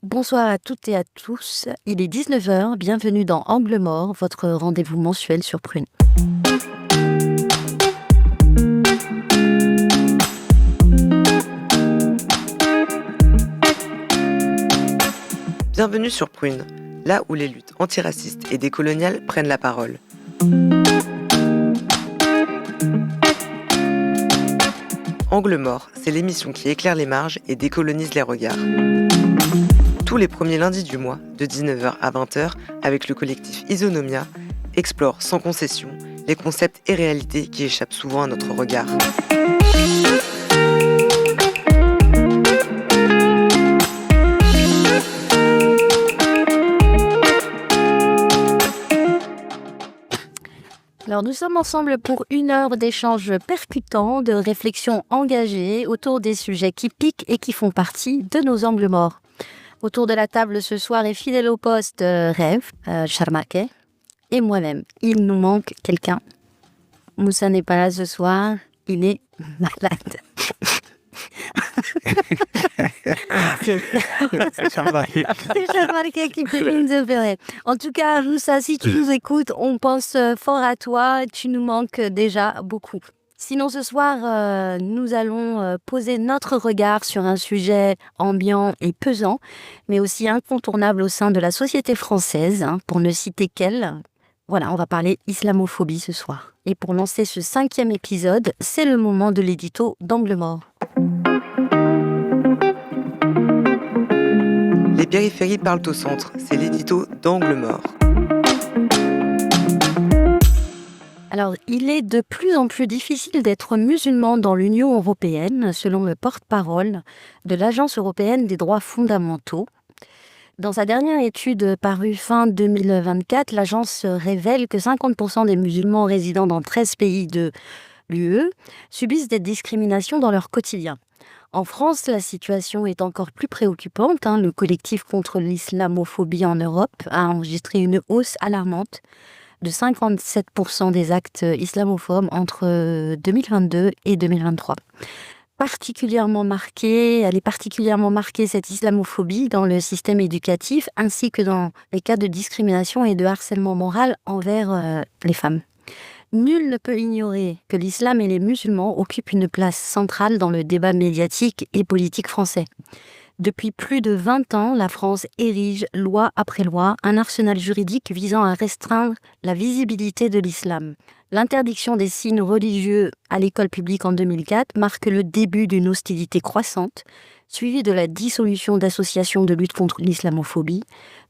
Bonsoir à toutes et à tous, il est 19h, bienvenue dans Angle Mort, votre rendez-vous mensuel sur Prune. Bienvenue sur Prune, là où les luttes antiracistes et décoloniales prennent la parole. Angle Mort, c'est l'émission qui éclaire les marges et décolonise les regards. Tous les premiers lundis du mois, de 19h à 20h, avec le collectif Isonomia, explore sans concession les concepts et réalités qui échappent souvent à notre regard. Alors nous sommes ensemble pour une heure d'échanges percutants, de réflexions engagées autour des sujets qui piquent et qui font partie de nos angles morts. Autour de la table ce soir est fidèle au poste Rêve, Charmaké, et moi-même. Il nous manque quelqu'un. Moussa n'est pas là ce soir, il est malade. C'est Charmaké qui fait une de. En tout cas, Moussa, si tu nous écoutes, on pense fort à toi, tu nous manques déjà beaucoup. Sinon, ce soir, nous allons poser notre regard sur un sujet ambiant et pesant, mais aussi incontournable au sein de la société française, pour ne citer qu'elle. Voilà, on va parler islamophobie ce soir. Et pour lancer ce 5e épisode, c'est le moment de l'édito d'Angle Mort. Les périphéries parlent au centre, c'est l'édito d'Angle Mort. Alors, il est de plus en plus difficile d'être musulman dans l'Union européenne, selon le porte-parole de l'Agence européenne des droits fondamentaux. Dans sa dernière étude parue fin 2024, l'agence révèle que 50% des musulmans résidant dans 13 pays de l'UE subissent des discriminations dans leur quotidien. En France, la situation est encore plus préoccupante. Le collectif contre l'islamophobie en Europe a enregistré une hausse alarmante de 57% des actes islamophobes entre 2022 et 2023. Elle est particulièrement marquée, cette islamophobie, dans le système éducatif, ainsi que dans les cas de discrimination et de harcèlement moral envers les femmes. Nul ne peut ignorer que l'islam et les musulmans occupent une place centrale dans le débat médiatique et politique français. Depuis plus de 20 ans, la France érige, loi après loi, un arsenal juridique visant à restreindre la visibilité de l'islam. L'interdiction des signes religieux à l'école publique en 2004 marque le début d'une hostilité croissante, suivie de la dissolution d'associations de lutte contre l'islamophobie,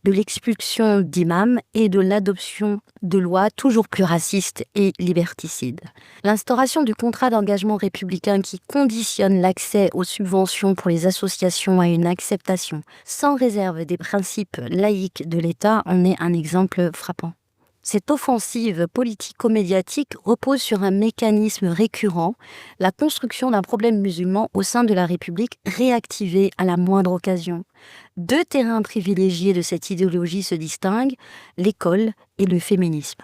de l'expulsion d'imams et de l'adoption de lois toujours plus racistes et liberticides. L'instauration du contrat d'engagement républicain qui conditionne l'accès aux subventions pour les associations à une acceptation sans réserve des principes laïques de l'État en est un exemple frappant. Cette offensive politico-médiatique repose sur un mécanisme récurrent, la construction d'un problème musulman au sein de la République réactivé à la moindre occasion. Deux terrains privilégiés de cette idéologie se distinguent, l'école et le féminisme.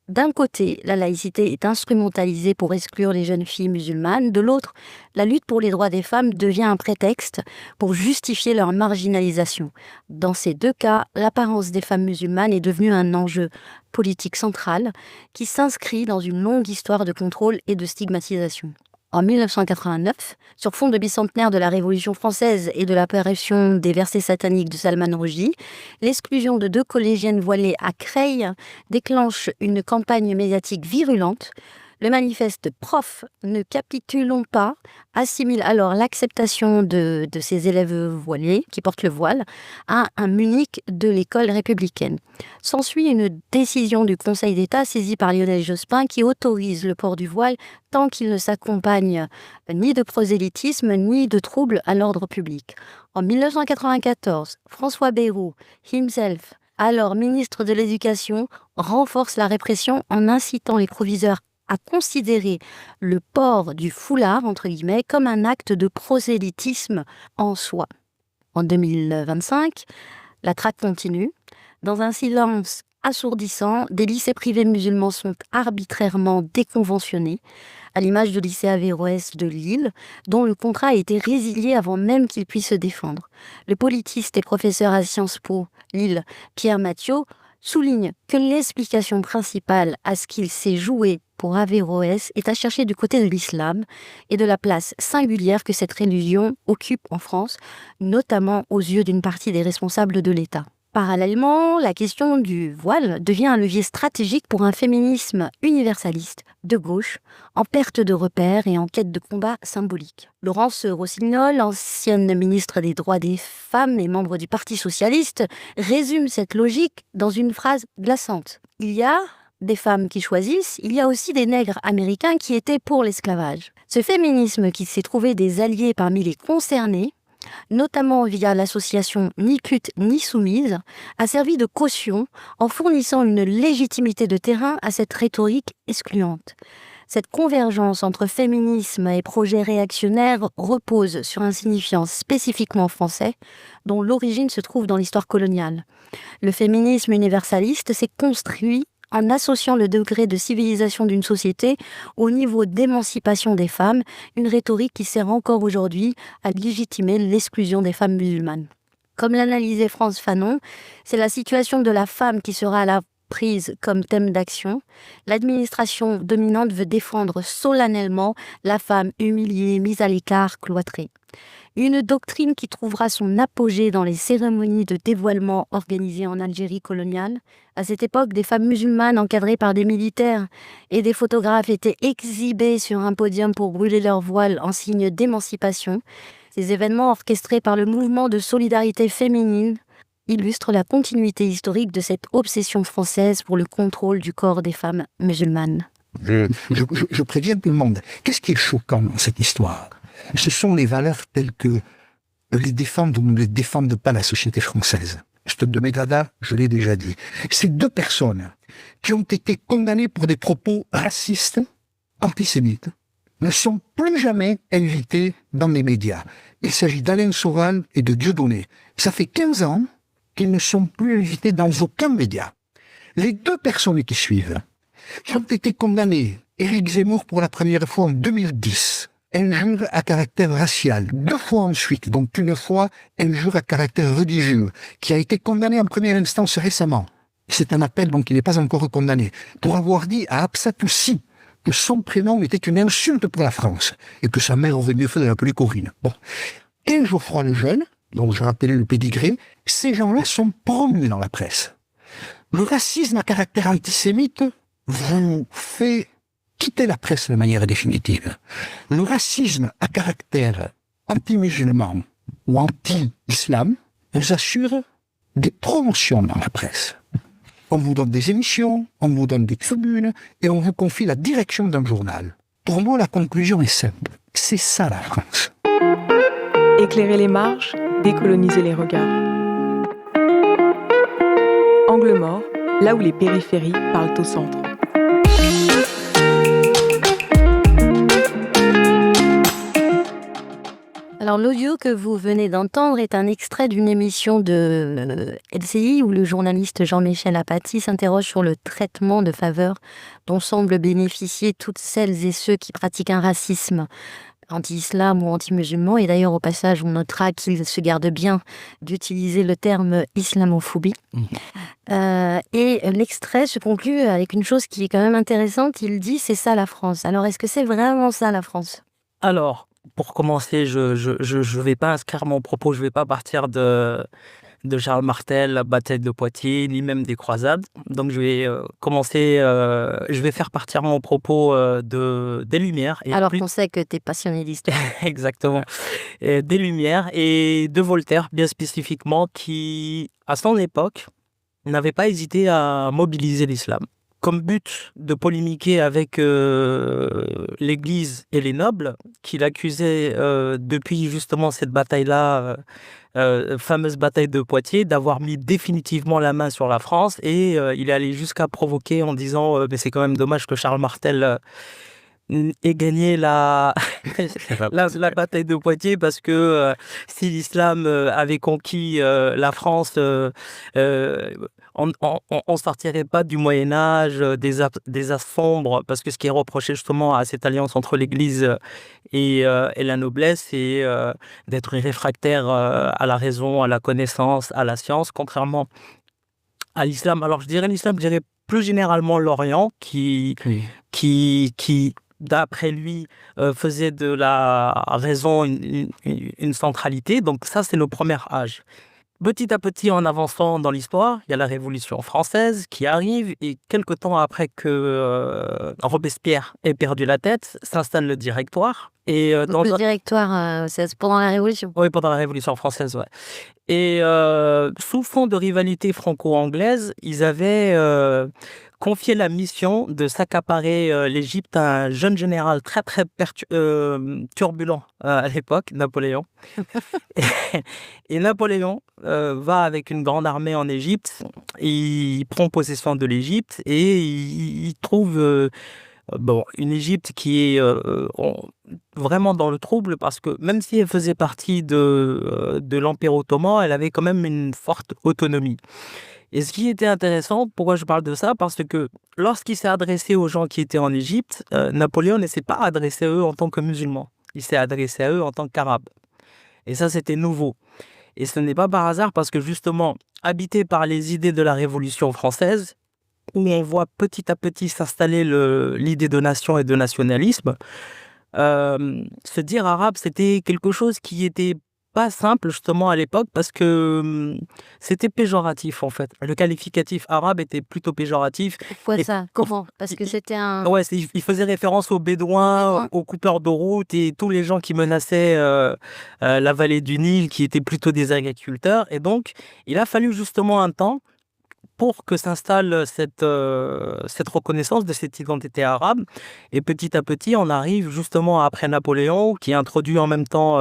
D'un côté, la laïcité est instrumentalisée pour exclure les jeunes filles musulmanes. De l'autre, la lutte pour les droits des femmes devient un prétexte pour justifier leur marginalisation. Dans ces deux cas, l'apparence des femmes musulmanes est devenue un enjeu politique central qui s'inscrit dans une longue histoire de contrôle et de stigmatisation. En 1989, sur fond de bicentenaire de la Révolution française et de l'apparition des versets sataniques de Salman Rushdie, l'exclusion de 2 collégiennes voilées à Creil déclenche une campagne médiatique virulente. Le manifeste « Prof, ne capitulons pas » assimile alors l'acceptation de ces élèves voilés, qui portent le voile, à un unique de l'école républicaine. S'ensuit une décision du Conseil d'État saisie par Lionel Jospin qui autorise le port du voile tant qu'il ne s'accompagne ni de prosélytisme ni de troubles à l'ordre public. En 1994, François Bayrou, himself, alors ministre de l'Éducation, renforce la répression en incitant les proviseurs à considérer le port du foulard, entre guillemets, comme un acte de prosélytisme en soi. En 2025, la traque continue. Dans un silence assourdissant, des lycées privés musulmans sont arbitrairement déconventionnés, à l'image du lycée Averroès de Lille, dont le contrat a été résilié avant même qu'il puisse se défendre. Le politiste et professeur à Sciences Po Lille, Pierre Mathiot, souligne que l'explication principale à ce qu'il s'est joué pour Averroès est à chercher du côté de l'islam et de la place singulière que cette religion occupe en France, notamment aux yeux d'une partie des responsables de l'État. Parallèlement, la question du voile devient un levier stratégique pour un féminisme universaliste, de gauche, en perte de repères et en quête de combat symbolique. Laurence Rossignol, ancienne ministre des Droits des Femmes et membre du Parti Socialiste, résume cette logique dans une phrase glaçante. Il y a des femmes qui choisissent, il y a aussi des nègres américains qui étaient pour l'esclavage. Ce féminisme qui s'est trouvé des alliés parmi les concernés, notamment via l'association Ni pute ni soumise, a servi de caution en fournissant une légitimité de terrain à cette rhétorique excluante. Cette convergence entre féminisme et projets réactionnaires repose sur un signifiant spécifiquement français dont l'origine se trouve dans l'histoire coloniale. Le féminisme universaliste s'est construit en associant le degré de civilisation d'une société au niveau d'émancipation des femmes, une rhétorique qui sert encore aujourd'hui à légitimer l'exclusion des femmes musulmanes. Comme l'analysait France Fanon, c'est la situation de la femme qui sera à la prise comme thème d'action. L'administration dominante veut défendre solennellement la femme humiliée, mise à l'écart, cloîtrée. Une doctrine qui trouvera son apogée dans les cérémonies de dévoilement organisées en Algérie coloniale. À cette époque, des femmes musulmanes encadrées par des militaires et des photographes étaient exhibées sur un podium pour brûler leur voile en signe d'émancipation. Ces événements orchestrés par le mouvement de solidarité féminine illustrent la continuité historique de cette obsession française pour le contrôle du corps des femmes musulmanes. Je préviens tout le monde. Qu'est-ce qui est choquant dans cette histoire ? Ce sont les valeurs telles que les défendent ou ne les défendent pas la société française. Stop de Megrada, je l'ai déjà dit. Ces deux personnes qui ont été condamnées pour des propos racistes, antisémites, ne sont plus jamais invitées dans les médias. Il s'agit d'Alain Soral et de Dieudonné. Ça fait 15 ans qu'ils ne sont plus invités dans aucun média. Les deux personnes qui suivent ont été condamnées. Éric Zemmour pour la première fois en 2010. Injure à caractère racial. 2 fois ensuite, donc une fois, injure à caractère religieux, qui a été condamné en première instance récemment. C'est un appel, donc il n'est pas encore condamné, pour avoir dit à Absatoussi que son prénom était une insulte pour la France, et que sa mère aurait mieux fait de l'appeler Corinne. Bon. Et Geoffroy Lejeune, dont j'ai rappelé le pédigré, ces gens-là sont promus dans la presse. Le racisme à caractère antisémite vous fait quitter la presse de manière définitive. Le racisme à caractère anti-musulman ou anti-islam vous assure des promotions dans la presse. On vous donne des émissions, on vous donne des tribunes et on vous confie la direction d'un journal. Pour moi, la conclusion est simple. C'est ça la France. Éclairer les marges, décoloniser les regards. Angle mort, là où les périphéries parlent au centre. Alors, l'audio que vous venez d'entendre est un extrait d'une émission de LCI où le journaliste Jean-Michel Apathy s'interroge sur le traitement de faveur dont semblent bénéficier toutes celles et ceux qui pratiquent un racisme anti-islam ou anti-musulman. Et d'ailleurs, au passage, on notera qu'il se garde bien d'utiliser le terme islamophobie. Et l'extrait se conclut avec une chose qui est quand même intéressante. Il dit « c'est ça la France ». Alors, est-ce que c'est vraiment ça la France ? Alors, pour commencer, je vais pas inscrire mon propos, je vais pas partir de Charles Martel, la bataille de Poitiers, ni même des croisades. Donc je vais commencer, je vais faire partir mon propos des Lumières. Alors qu'on sait que tu es passionné d'histoire. Exactement. Des Lumières et de Voltaire, bien spécifiquement, qui, à son époque, n'avait pas hésité à mobiliser l'islam. Comme but de polémiquer avec l'Église et les nobles, qu'il accusait depuis justement cette bataille-là, fameuse bataille de Poitiers, d'avoir mis définitivement la main sur la France. Et il est allé jusqu'à provoquer en disant mais c'est quand même dommage que Charles Martel ait gagné la bataille de Poitiers, parce que si l'islam avait conquis la France, on sortirait pas du Moyen-Âge, des âges sombres, parce que ce qui est reproché justement à cette alliance entre l'Église et la noblesse, c'est d'être réfractaire à la raison, à la connaissance, à la science, contrairement à l'islam. Alors je dirais l'islam, je dirais plus généralement l'Orient, qui d'après lui, faisait de la raison une centralité. Donc ça, c'est le premier âge. Petit à petit, en avançant dans l'histoire, il y a la Révolution française qui arrive, et quelque temps après que Robespierre ait perdu la tête, s'installe le Directoire. Et Le Directoire, c'est pendant la Révolution. oui, pendant la Révolution française, ouais. Et sous fond de rivalité franco-anglaise, ils avaient confié la mission de s'accaparer l'Égypte à un jeune général très très turbulent à l'époque, Napoléon. Et Napoléon va avec une grande armée en Égypte, il prend possession de l'Égypte et il trouve une Égypte qui est vraiment dans le trouble, parce que même si elle faisait partie de l'Empire ottoman, elle avait quand même une forte autonomie. Et ce qui était intéressant, pourquoi je parle de ça, parce que lorsqu'il s'est adressé aux gens qui étaient en Égypte, Napoléon ne s'est pas adressé à eux en tant que musulmans, il s'est adressé à eux en tant qu'arabes. Et ça, c'était nouveau. Et ce n'est pas par hasard, parce que justement, habité par les idées de la Révolution française, où on voit petit à petit s'installer l'idée de nation et de nationalisme, se dire arabe, c'était quelque chose qui était pas simple justement à l'époque, parce que c'était péjoratif en fait. Le qualificatif arabe était plutôt péjoratif. Pourquoi Et ça? Comment? Parce que c'était un... Ouais, il faisait référence aux Bédouins, aux coupeurs de route et tous les gens qui menaçaient la vallée du Nil, qui étaient plutôt des agriculteurs. Et donc, il a fallu justement un temps pour que s'installe cette reconnaissance de cette identité arabe. Et petit à petit, on arrive justement après Napoléon, qui introduit en même temps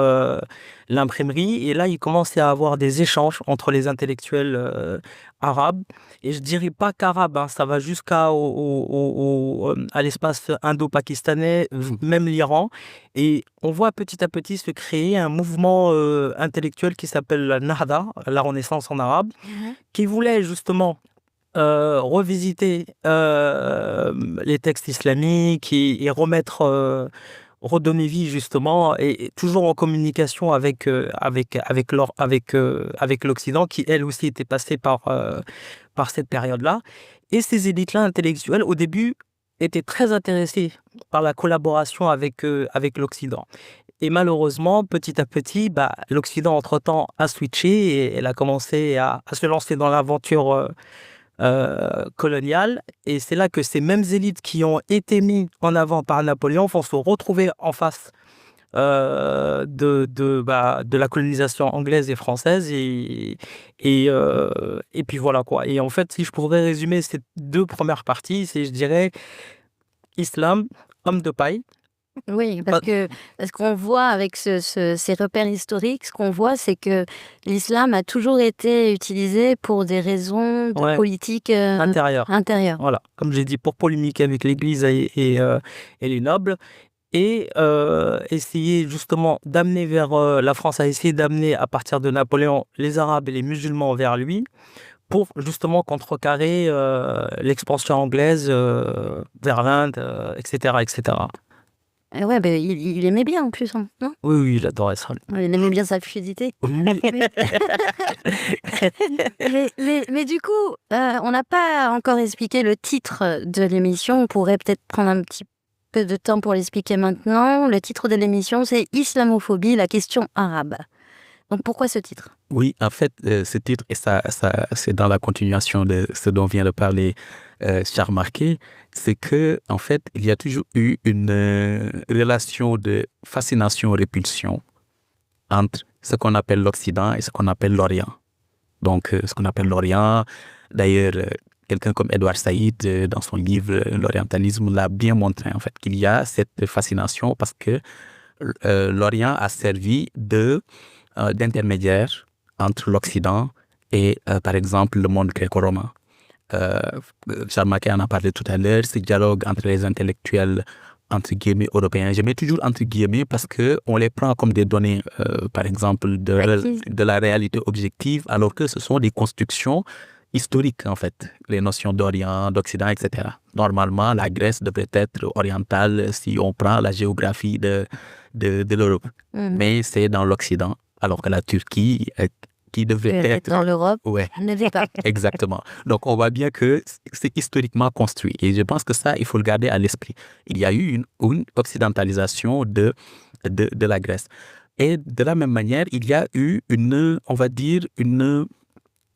l'imprimerie. Et là, il commence à avoir des échanges entre les intellectuels arabes. Et je dirais pas qu'arabe, hein, ça va jusqu'à à l'espace indo-pakistanais, même l'Iran. Et on voit petit à petit se créer un mouvement intellectuel qui s'appelle la Nahda, la Renaissance en arabe, qui voulait justement revisiter les textes islamiques et redonner vie justement, et toujours en communication avec l'Occident, qui elle aussi était passée par cette période-là. Et ces élites-là intellectuelles, au début, étaient très intéressées par la collaboration avec l'Occident. Et malheureusement, petit à petit, l'Occident, entre-temps, a switché et elle a commencé à se lancer dans l'aventure coloniale. Et c'est là que ces mêmes élites qui ont été mises en avant par Napoléon vont se retrouver en face de la colonisation anglaise et française. Et puis voilà quoi. Et en fait, si je pourrais résumer ces deux premières parties, je dirais islam, homme de paille. Oui, parce qu'on voit avec ces repères historiques, ce qu'on voit, c'est que l'islam a toujours été utilisé pour des raisons de politique intérieure. Voilà, comme j'ai dit, pour polémiquer avec l'Église et les nobles, et essayer justement d'amener vers la France, a essayé d'amener à partir de Napoléon les Arabes et les musulmans vers lui, pour justement contrecarrer l'expansion anglaise vers l'Inde, etc., etc. Ouais, il aimait bien en plus, hein, non? Oui, il adorait ça. Il aimait bien sa fluidité. Mais du coup, on n'a pas encore expliqué le titre de l'émission. On pourrait peut-être prendre un petit peu de temps pour l'expliquer maintenant. Le titre de l'émission, c'est « Islamophobie, la question arabe ». Donc pourquoi ce titre? Oui, en fait, ce titre, et ça, c'est dans la continuation de ce dont vient de parler Charles Marquet, c'est que en fait, il y a toujours eu une relation de fascination-répulsion entre ce qu'on appelle l'Occident et ce qu'on appelle l'Orient. Donc, ce qu'on appelle l'Orient, d'ailleurs, quelqu'un comme Edward Said, dans son livre L'orientalisme, l'a bien montré, en fait, qu'il y a cette fascination parce que l'Orient a servi d'intermédiaire entre l'Occident et, par exemple, le monde gréco-romain. Charles Marquet en a parlé tout à l'heure, ce dialogue entre les intellectuels, entre guillemets, européens. Je mets toujours entre guillemets parce qu'on les prend comme des données, par exemple, de la réalité objective, alors que ce sont des constructions historiques, en fait, les notions d'Orient, d'Occident, etc. Normalement, la Grèce devrait être orientale si on prend la géographie de l'Europe. Mais c'est dans l'Occident, alors que la Turquie, qui devrait être... Dans l'Europe, Ouais, ne l'est pas. exactement. Donc, on voit bien que c'est historiquement construit. Et je pense que ça, il faut le garder à l'esprit. Il y a eu une occidentalisation de la Grèce. Et de la même manière, il y a eu une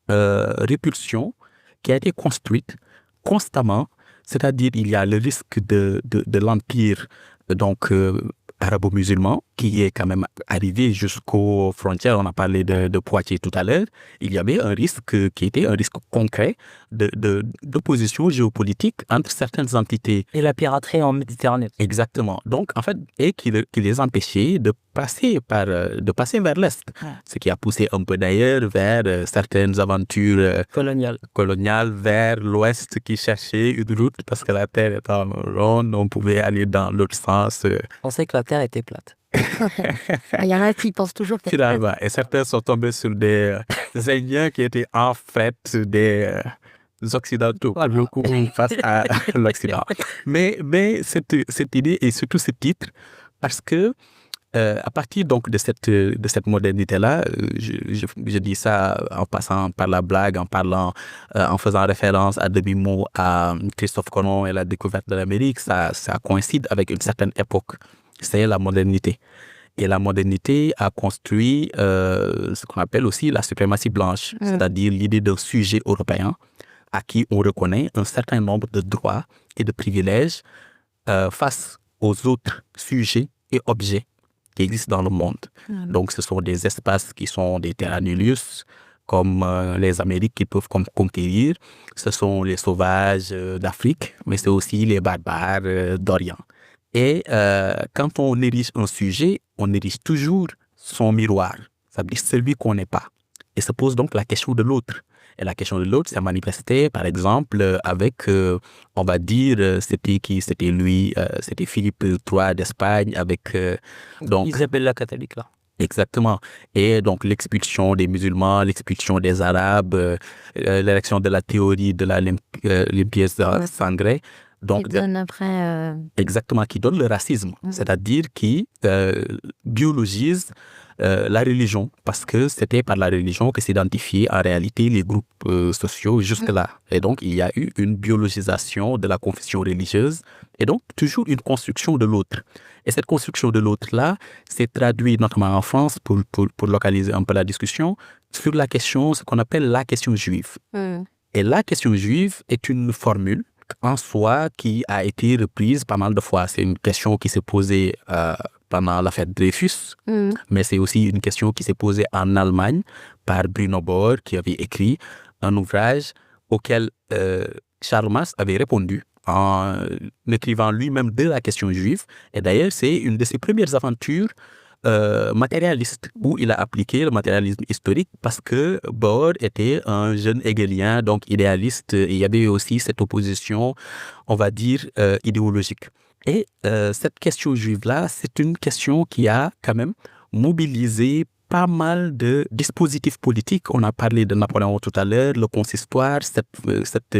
répulsion qui a été construite constamment, c'est-à-dire il y a le risque de l'empire donc arabo-musulman qui est quand même arrivé jusqu'aux frontières. On a parlé de Poitiers tout à l'heure. Il y avait un risque qui était un risque concret d'opposition géopolitique entre certaines entités. Et la piraterie en Méditerranée. Exactement. Donc, en fait, et qui les empêchait de passer vers l'Est. Ce qui a poussé un peu d'ailleurs vers certaines aventures coloniales vers l'Ouest qui cherchaient une route parce que la Terre étant ronde, on pouvait aller dans l'autre sens. Je pensais que la Terre était plate. Il y en a qui pensent toujours que Finalement. Et certains sont tombés sur des Indiens qui étaient en fait des occidentaux, beaucoup face à l'Occident. Mais cette idée et surtout ce titre, parce que à partir donc de cette modernité-là, je dis ça en passant par la blague, en faisant référence à demi-mot à Christophe Colomb et la découverte de l'Amérique, ça coïncide avec une certaine époque. C'est la modernité. Et la modernité a construit ce qu'on appelle aussi la suprématie blanche, c'est-à-dire l'idée d'un sujet européen à qui on reconnaît un certain nombre de droits et de privilèges face aux autres sujets et objets qui existent dans le monde. Donc, ce sont des espaces qui sont des terra nullius, comme les Amériques qui peuvent conquérir. Ce sont les sauvages d'Afrique, mais c'est aussi les barbares d'Orient. Et quand on érige un sujet, on érige toujours son miroir, c'est-à-dire celui qu'on n'est pas. Et se pose donc la question de l'autre. Et la question de l'autre s'est manifestée, par exemple, avec, on va dire, c'était qui? C'était lui, c'était Philippe III d'Espagne avec... donc, Isabelle catholique, là. Exactement. Et donc, l'expulsion des musulmans, l'expulsion des Arabes, l'élection de la théorie de la limpieza sangre. Donc, qui donne après... Exactement, qui donne le racisme, c'est-à-dire qui biologise la religion, parce que c'était par la religion que s'identifiaient en réalité les groupes sociaux jusque-là. Et donc, il y a eu une biologisation de la confession religieuse et donc toujours une construction de l'autre. Et cette construction de l'autre-là s'est traduite notamment en France, pour localiser un peu la discussion, sur la question, ce qu'on appelle la question juive. Et la question juive est une formule en soi qui a été reprise pas mal de fois. C'est une question qui s'est posée pendant l'affaire Dreyfus, mais c'est aussi une question qui s'est posée en Allemagne par Bruno Bauer, qui avait écrit un ouvrage auquel Charles Marx avait répondu en écrivant lui-même de la question juive. Et d'ailleurs, c'est une de ses premières aventures matérialiste, où il a appliqué le matérialisme historique parce que Bauer était un jeune hegelien, donc idéaliste, et il y avait aussi cette opposition, on va dire, idéologique. Et cette question juive-là, c'est une question qui a quand même mobilisé pas mal de dispositifs politiques. On a parlé de Napoléon tout à l'heure, le consistoire, cette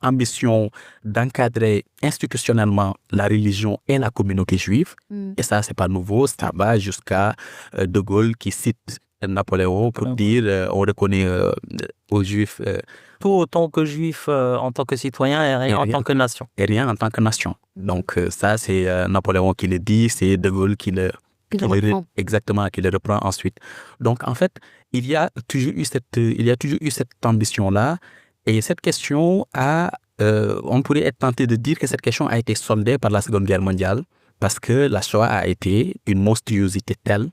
ambition d'encadrer institutionnellement la religion et la communauté juive. Et ça, c'est pas nouveau. Ça va jusqu'à De Gaulle qui cite Napoléon pour dire on reconnaît aux Juifs... Tout autant que Juifs en tant que citoyen et rien en tant que nation. Et rien en tant que nation. Donc ça, c'est Napoléon qui le dit, c'est De Gaulle qui le reprend ensuite. Donc, en fait, il y a toujours eu cette ambition-là. Et cette question on pourrait être tenté de dire que cette question a été soldée par la Seconde Guerre mondiale parce que la Shoah a été une monstruosité telle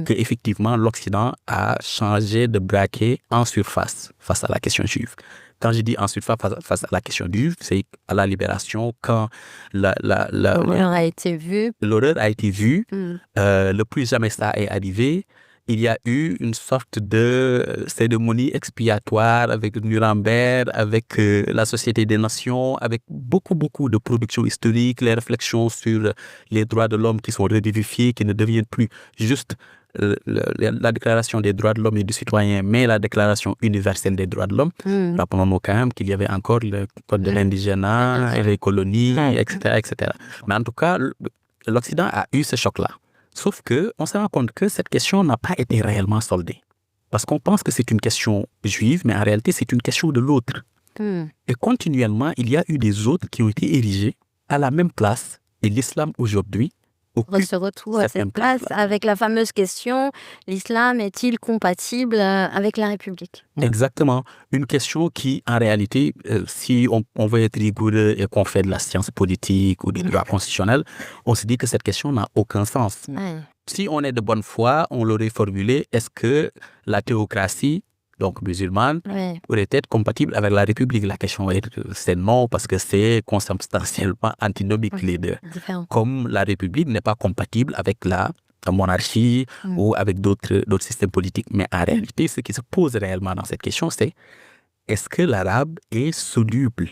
qu'effectivement, l'Occident a changé de braquet en surface face à la question juive. Quand je dis en surface face à la question juive, c'est à la libération, quand l'horreur a été vue. Le plus jamais ça est arrivé. il y a eu une sorte de cérémonie expiatoire avec Nuremberg, avec la Société des Nations, avec beaucoup de productions historiques, les réflexions sur les droits de l'homme qui sont revivifiées, qui ne deviennent plus juste la Déclaration des droits de l'homme et du citoyen, mais la Déclaration universelle des droits de l'homme. Rappelons-nous quand même qu'il y avait encore le Code de l'indigénat, les colonies, etc., etc. Mais en tout cas, l'Occident a eu ce choc-là. Sauf qu'on se rend compte que cette question n'a pas été réellement soldée. Parce qu'on pense que c'est une question juive, mais en réalité, c'est une question de l'autre. Et continuellement, il y a eu des autres qui ont été érigés à la même place. Et l'islam aujourd'hui On se retrouve à cette place avec la fameuse question, l'islam est-il compatible avec la République? Exactement. Une question qui, en réalité, si on veut être rigoureux et qu'on fait de la science politique ou du droit constitutionnel, on se dit que cette question n'a aucun sens. Si on est de bonne foi, on l'aurait formulé, est-ce que la théocratie, donc musulmane, pourrait être compatible avec la République? La question est, c'est non, parce que c'est consubstantiellement antinomique les deux. Comme la République n'est pas compatible avec la monarchie ou avec d'autres systèmes politiques. Mais en réalité, ce qui se pose réellement dans cette question, c'est est-ce que l'arabe est soluble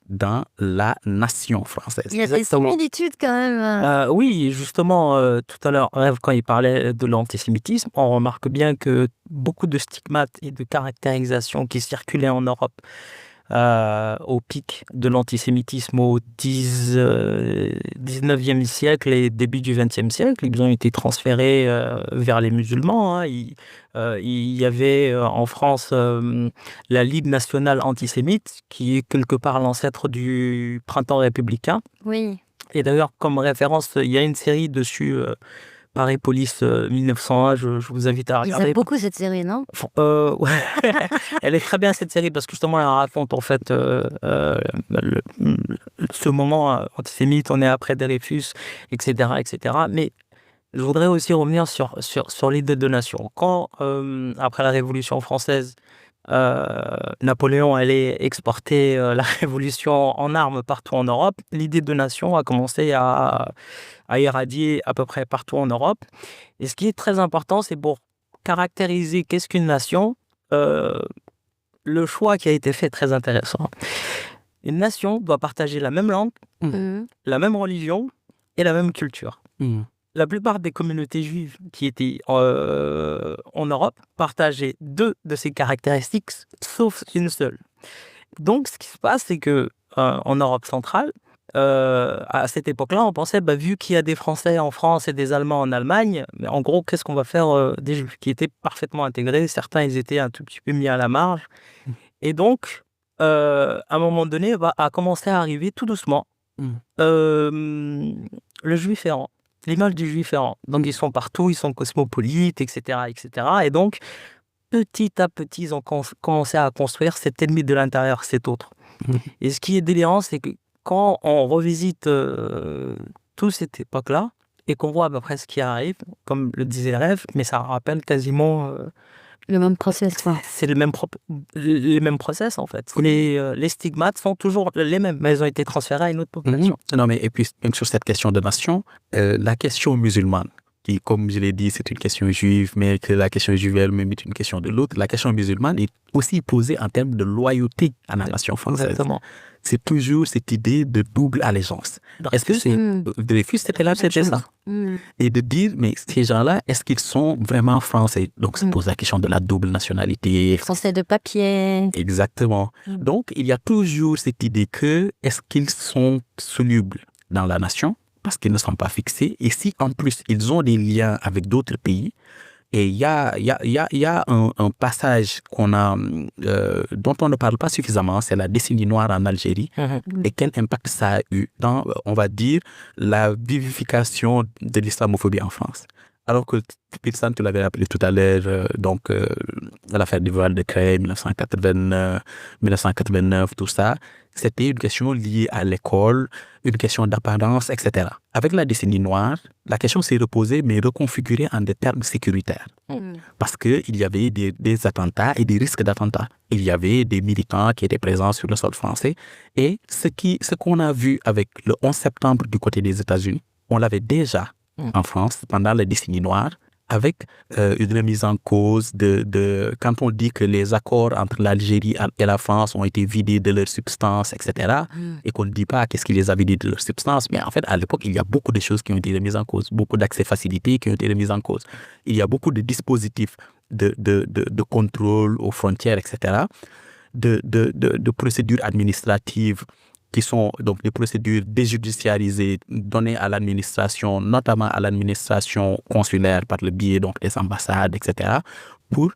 dans la nation française? Il y a des similitudes quand même. Oui, justement, tout à l'heure, Rêve, quand il parlait de l'antisémitisme, on remarque bien que beaucoup de stigmates et de caractérisations qui circulaient en Europe au pic de l'antisémitisme au 19e siècle et début du 20e siècle, ils ont été transférés vers les musulmans. Il y avait en France la Ligue nationale antisémite, qui est quelque part l'ancêtre du printemps républicain. Oui. Et d'ailleurs, comme référence, il y a une série dessus... Paris Police 1901, je vous invite à regarder. J'aime beaucoup cette série, non? Ouais. Elle est très bien cette série parce que justement elle raconte en fait ce moment antisémite, on est après Dreyfus, etc., etc. Mais je voudrais aussi revenir sur l'idée de nation. Quand, après la Révolution française, Napoléon allait exporter la révolution en armes partout en Europe, l'idée de nation a commencé à irradier à peu près partout en Europe. Et ce qui est très important, c'est pour caractériser qu'est-ce qu'une nation, le choix qui a été fait est très intéressant. Une nation doit partager la même langue, la même religion et la même culture. La plupart des communautés juives qui étaient en Europe partageaient 2 de ces caractéristiques, sauf une seule. Donc, ce qui se passe, c'est que en Europe centrale, à cette époque-là, on pensait, vu qu'il y a des Français en France et des Allemands en Allemagne, mais en gros, qu'est-ce qu'on va faire des Juifs qui étaient parfaitement intégrés? Certains, ils étaient un tout petit peu mis à la marge. Et donc, à un moment donné, a commencé à arriver tout doucement le Juif errant. L'image du Juif errant. Donc, ils sont partout, ils sont cosmopolites, etc., etc. Et donc, petit à petit, ils ont commencé à construire cet ennemi de l'intérieur, cet autre. Et ce qui est délirant, c'est que quand on revisite toute cette époque-là et qu'on voit à peu près ce qui arrive, comme le disait Rêve, mais ça rappelle quasiment... le même process, quoi. C'est les mêmes process, en fait. Les stigmates sont toujours les mêmes, mais ils ont été transférés à une autre population. Non, mais et puis, même sur cette question de nation, la question musulmane, qui, comme je l'ai dit, c'est une question juive, mais que la question juive elle-même est une question de l'autre, la question musulmane est aussi posée en termes de loyauté à la nation française. Exactement. C'est toujours cette idée de double allégeance. Est-ce que c'est... Dreyfus, c'était ça. Et de dire, mais ces gens-là, est-ce qu'ils sont vraiment français? Donc, ça pose la question de la double nationalité. Français de papier. Exactement. Donc, il y a toujours cette idée que, est-ce qu'ils sont solubles dans la nation? Parce qu'ils ne sont pas fixés. Et si, en plus, ils ont des liens avec d'autres pays, et il y a un passage dont on ne parle pas suffisamment, c'est la décennie noire en Algérie, et quel impact ça a eu dans, on va dire, la vivification de l'islamophobie en France. Alors que, Pilsan, tu l'avais appelé tout à l'heure, l'affaire du voile de Cré, 1989, tout ça, c'était une question liée à l'école, une question d'apparence, etc. Avec la décennie noire, la question s'est reposée, mais reconfigurée en des termes sécuritaires. Parce qu'il y avait des attentats et des risques d'attentats. Il y avait des militants qui étaient présents sur le sol français. Et ce qu'on a vu avec le 11 septembre du côté des États-Unis, on l'avait déjà en France pendant la décennie noire, avec une remise en cause quand on dit que les accords entre l'Algérie et la France ont été vidés de leur substance, etc., et qu'on ne dit pas qu'est-ce qui les a vidés de leur substance, mais en fait, à l'époque, il y a beaucoup de choses qui ont été remises en cause, beaucoup d'accès facilités qui ont été remises en cause. Il y a beaucoup de dispositifs de contrôle aux frontières, etc., de procédures administratives qui sont donc des procédures déjudiciarisées données à l'administration, notamment à l'administration consulaire par le biais donc des ambassades, etc., pour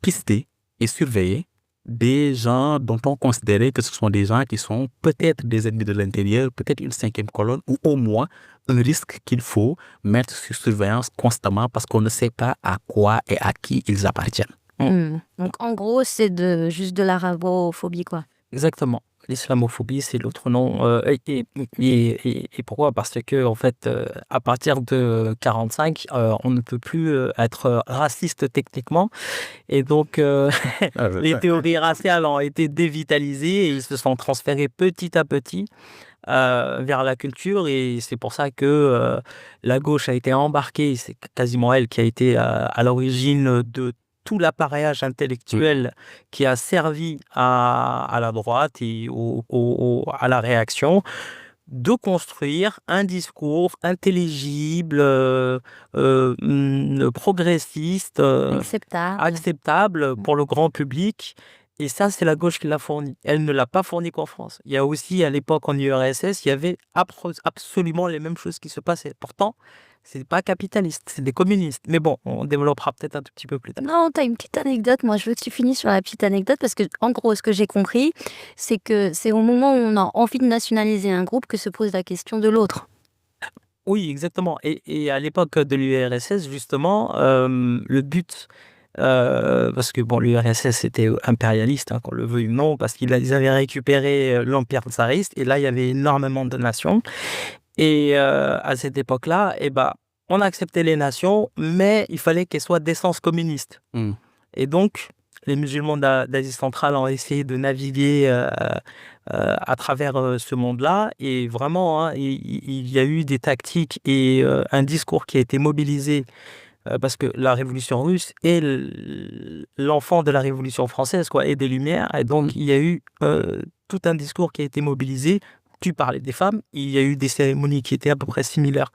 pister et surveiller des gens dont on considérait que ce sont des gens qui sont peut-être des ennemis de l'intérieur, peut-être une cinquième colonne, ou au moins un risque qu'il faut mettre sur surveillance constamment parce qu'on ne sait pas à quoi et à qui ils appartiennent. Donc en gros, c'est juste de l'arabophobie, quoi. Exactement. L'islamophobie, c'est l'autre nom. Et pourquoi ? Parce que, en fait, à partir de 1945, on ne peut plus être raciste techniquement. Et donc, les théories raciales ont été dévitalisées et ils se sont transférés petit à petit vers la culture. Et c'est pour ça que la gauche a été embarquée. C'est quasiment elle qui a été à l'origine de tout l'appareillage intellectuel qui a servi à la droite et à la réaction, de construire un discours intelligible, progressiste, acceptable pour le grand public. Et ça, c'est la gauche qui l'a fourni. Elle ne l'a pas fourni qu'en France. Il y a aussi, à l'époque, en URSS, il y avait absolument les mêmes choses qui se passaient. Pourtant, c'est pas capitaliste, c'est des communistes. Mais bon, on développera peut-être un tout petit peu plus tard. Non, t'as une petite anecdote. Moi, je veux que tu finisses sur la petite anecdote parce que, en gros, ce que j'ai compris, c'est que c'est au moment où on a envie de nationaliser un groupe que se pose la question de l'autre. Oui, exactement. Et à l'époque de l'URSS, justement, le but, parce que bon, l'URSS était impérialiste, qu'on le veuille ou non, parce qu'ils avaient récupéré l'empire tsariste, et là, il y avait énormément de nations. Et à cette époque-là, on acceptait les nations, mais il fallait qu'elles soient d'essence communiste. Et donc, les musulmans d'Asie centrale ont essayé de naviguer à travers ce monde-là. Et vraiment, il y a eu des tactiques et un discours qui a été mobilisé parce que la révolution russe est l'enfant de la révolution française, quoi, et des Lumières. Et donc, il y a eu tout un discours qui a été mobilisé. Tu parlais des femmes, il y a eu des cérémonies qui étaient à peu près similaires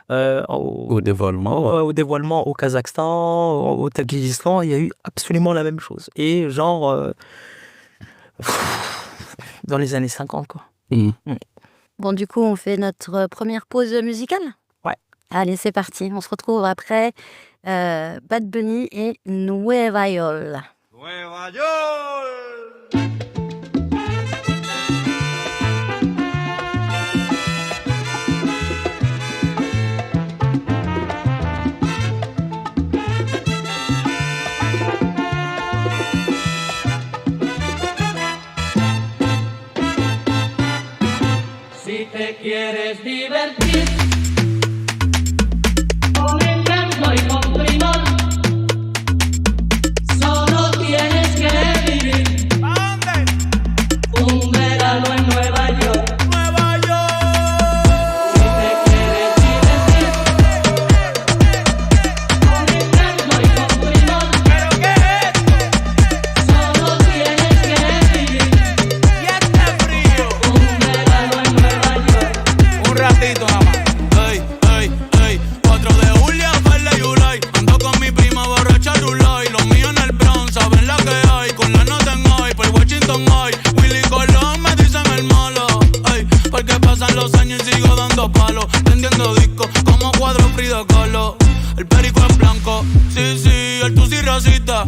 au dévoilement. Au dévoilement au Kazakhstan, au Tadjikistan, il y a eu absolument la même chose. Et genre, dans les années 50, quoi. Bon, du coup, on fait notre première pause musicale ? Ouais. Allez, c'est parti. On se retrouve après Bad Bunny et Nueva York. Nueva York. Si te quieres divertir con encanto y con primor, solo tienes que vivir un verano en Nueva York. Nueva York. Si te quieres divertir con encanto y con primor, ¿Pero qué es esto? solo tienes que vivir Y este frío. un verano en Nueva York. Un ratito nada más. Ey, ey, ey. 4 de julio, Farley y Ulay. Ando con mi prima borracha Rulay. Los míos en el Bronx, saben la que hay. Con la nota en hoy, por Washington hoy. Willy Colón me dicen el malo. Ey, porque pasan los años y sigo dando palos. Prendiendo discos como cuadro Frida Kahlo. El perico es blanco, sí, sí, el tusi racista.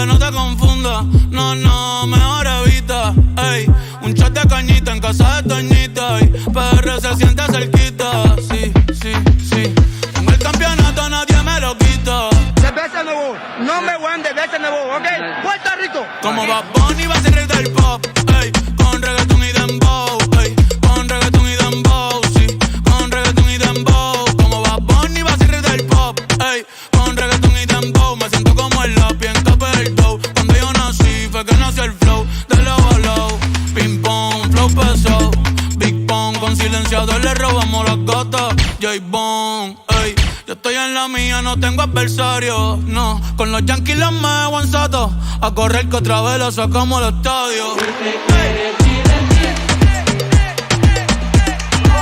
No te confundas, no, no, mejor evita. Ey, un chat de cañita en casa de Toñita. Ey, PR se siente cerquita, sí, sí, sí. Tengo el campeonato, nadie me lo quita. Cerveza Nuevo, number one de Cerveza Nuevo, ¿ok? Puerto Rico. Como Bad Bunny va a ser rey del pop, ey, con reggaeton y dembow, ey, con reggaeton y dembow, sí, con reggaeton y dembow. Como Bad Bunny va a ser rey del pop, ey, con reggaeton y dembow. Me siento como el lápiz en capa del dough. Cuando yo nací fue que nació el flow de low a low. Ping pong, flow pesado, Big Pong, con silenciador le robamos las gatas. J-Bone, ey, yo estoy en la la mía no tengo adversario, no. Con los yankees las meo en sato. A correr que otra vez la sacamos al estadio. Si te quieres divertir,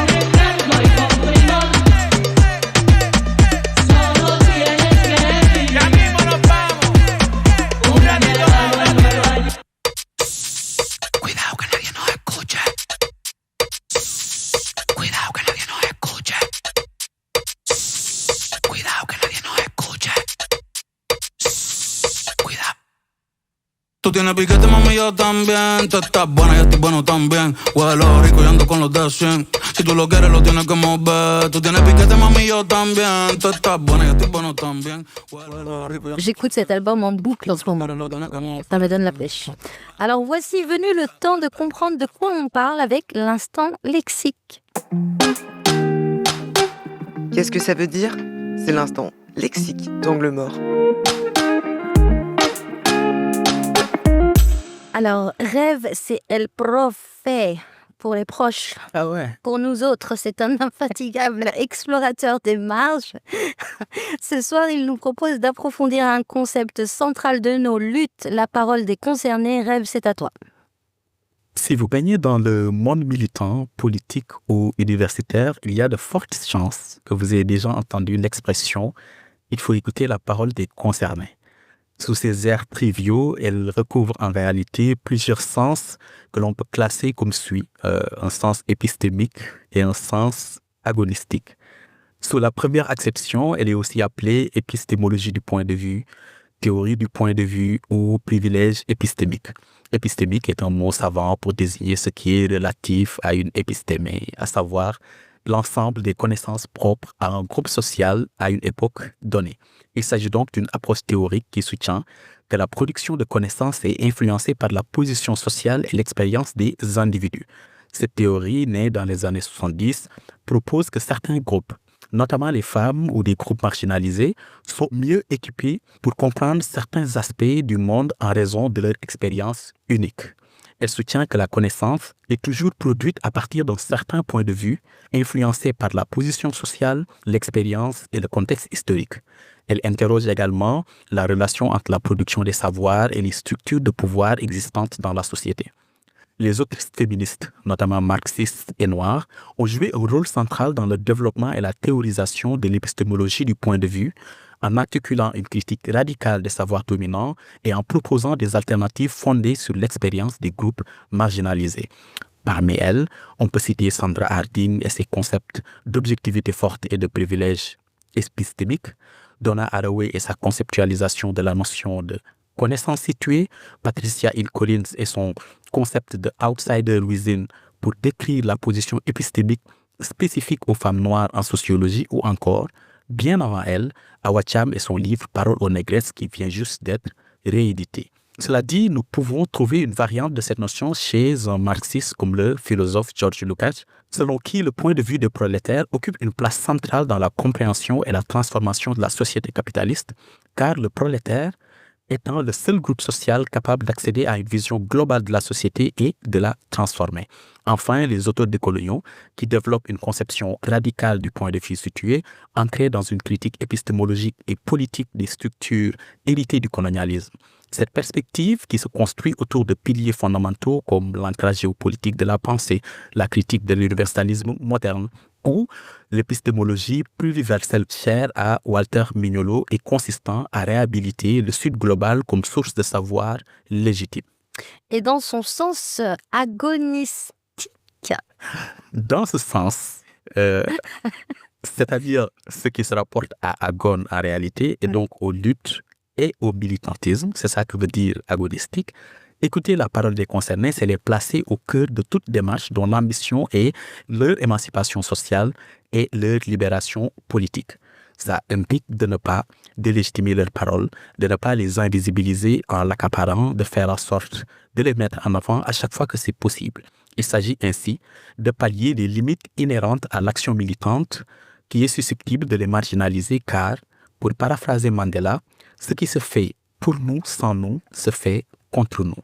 brincando y con primor, solo tienes que vivir. Ya mismo nos vamos. Un ratito más. Nueva York. Cuidado que nadie nos escuche. Cuidado que nadie nos escuche. Cuidado que nadie nos escuche. Cuidado. Tú tienes piquete, mami, yo también. Tú estás buena, yo estoy bueno también. Huelo rico y ando con los de 100. Si tú lo quieres, lo tienes que mover. Tú tienes piquete, mami, yo también. Tú estás buena, yo estoy bueno también. Huelo rico y ando J'écoute cet album en boucle en ce moment. Ça me donne la pêche. Alors voici venu le temps de comprendre de quoi on parle avec l'instant lexique. Qu'est-ce que ça veut dire? C'est l'instant lexique d'Angle Mort. Alors, rêve, c'est el profe pour les proches. Ah ouais. Pour nous autres, c'est un infatigable explorateur des marges. Ce soir, il nous propose d'approfondir un concept central de nos luttes, la parole des concernés. Rêve, c'est à toi. Si vous baignez dans le monde militant, politique ou universitaire, il y a de fortes chances que vous ayez déjà entendu l'expression « il faut écouter la parole des concernés ». Sous ces airs triviaux, elle recouvre en réalité plusieurs sens que l'on peut classer comme suit, un sens épistémique et un sens agonistique. Sous la première acception, elle est aussi appelée épistémologie du point de vue, théorie du point de vue ou privilège épistémique. Épistémique est un mot savant pour désigner ce qui est relatif à une épistémé, à savoir l'ensemble des connaissances propres à un groupe social à une époque donnée. Il s'agit donc d'une approche théorique qui soutient que la production de connaissances est influencée par la position sociale et l'expérience des individus. Cette théorie, née dans les années 70, propose que certains groupes, notamment les femmes ou des groupes marginalisés, sont mieux équipés pour comprendre certains aspects du monde en raison de leur expérience unique. Elle soutient que la connaissance est toujours produite à partir d'un certain point de vue, influencé par la position sociale, l'expérience et le contexte historique. Elle interroge également la relation entre la production des savoirs et les structures de pouvoir existantes dans la société. Les autrices féministes, notamment marxistes et noires, ont joué un rôle central dans le développement et la théorisation de l'épistémologie du point de vue, en articulant une critique radicale des savoirs dominants et en proposant des alternatives fondées sur l'expérience des groupes marginalisés. Parmi elles, on peut citer Sandra Harding et ses concepts d'objectivité forte et de privilège épistémique, Donna Haraway et sa conceptualisation de la notion de connaissance située, Patricia Hill Collins et son concept de outsider within pour décrire la position épistémique spécifique aux femmes noires en sociologie, ou encore, bien avant elle, Awa Cham et son livre Parole aux négresses qui vient juste d'être réédité. Cela dit, nous pouvons trouver une variante de cette notion chez un marxiste comme le philosophe George Lukács, selon qui le point de vue des prolétaires occupe une place centrale dans la compréhension et la transformation de la société capitaliste, car le prolétaire étant le seul groupe social capable d'accéder à une vision globale de la société et de la transformer. Enfin, les auteurs décoloniaux, qui développent une conception radicale du point de vue situé, entraient dans une critique épistémologique et politique des structures héritées du colonialisme. Cette perspective, qui se construit autour de piliers fondamentaux comme l'ancrage géopolitique de la pensée, la critique de l'universalisme moderne, ou l'épistémologie pluriverselle chère à Walter Mignolo et consistant à réhabiliter le Sud global comme source de savoir légitime. Et dans son sens agonistique. Dans ce sens, c'est-à-dire ce qui se rapporte à Agon en réalité, et donc aux luttes et au militantisme, c'est ça que veut dire agonistique. Écouter la parole des concernés, c'est les placer au cœur de toute démarche dont l'ambition est leur émancipation sociale et leur libération politique. Ça implique de ne pas délégitimer leurs paroles, de ne pas les invisibiliser en l'accaparant, de faire en sorte de les mettre en avant à chaque fois que c'est possible. Il s'agit ainsi de pallier les limites inhérentes à l'action militante qui est susceptible de les marginaliser car, pour paraphraser Mandela, ce qui se fait pour nous sans nous se fait contre nous.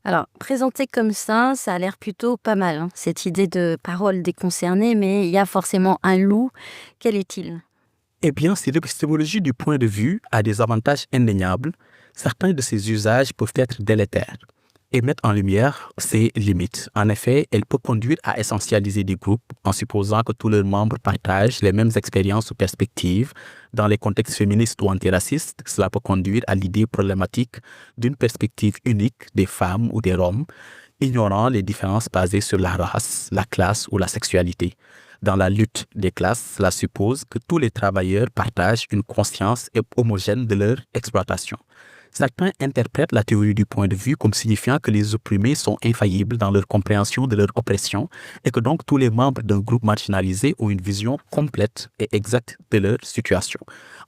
Alors, présenté comme ça a l'air plutôt pas mal, hein, cette idée de parole des concernés, mais il y a forcément un loup. Quel est-il ? Eh bien, cette épistémologie du point de vue a des avantages indéniables. Certains de ses usages peuvent être délétères et mettre en lumière ses limites. En effet, elle peut conduire à essentialiser des groupes en supposant que tous leurs membres partagent les mêmes expériences ou perspectives. Dans les contextes féministes ou antiracistes, cela peut conduire à l'idée problématique d'une perspective unique des femmes ou des Roms, ignorant les différences basées sur la race, la classe ou la sexualité. Dans la lutte des classes, cela suppose que tous les travailleurs partagent une conscience homogène de leur exploitation. Certains interprètent la théorie du point de vue comme signifiant que les opprimés sont infaillibles dans leur compréhension de leur oppression et que donc tous les membres d'un groupe marginalisé ont une vision complète et exacte de leur situation.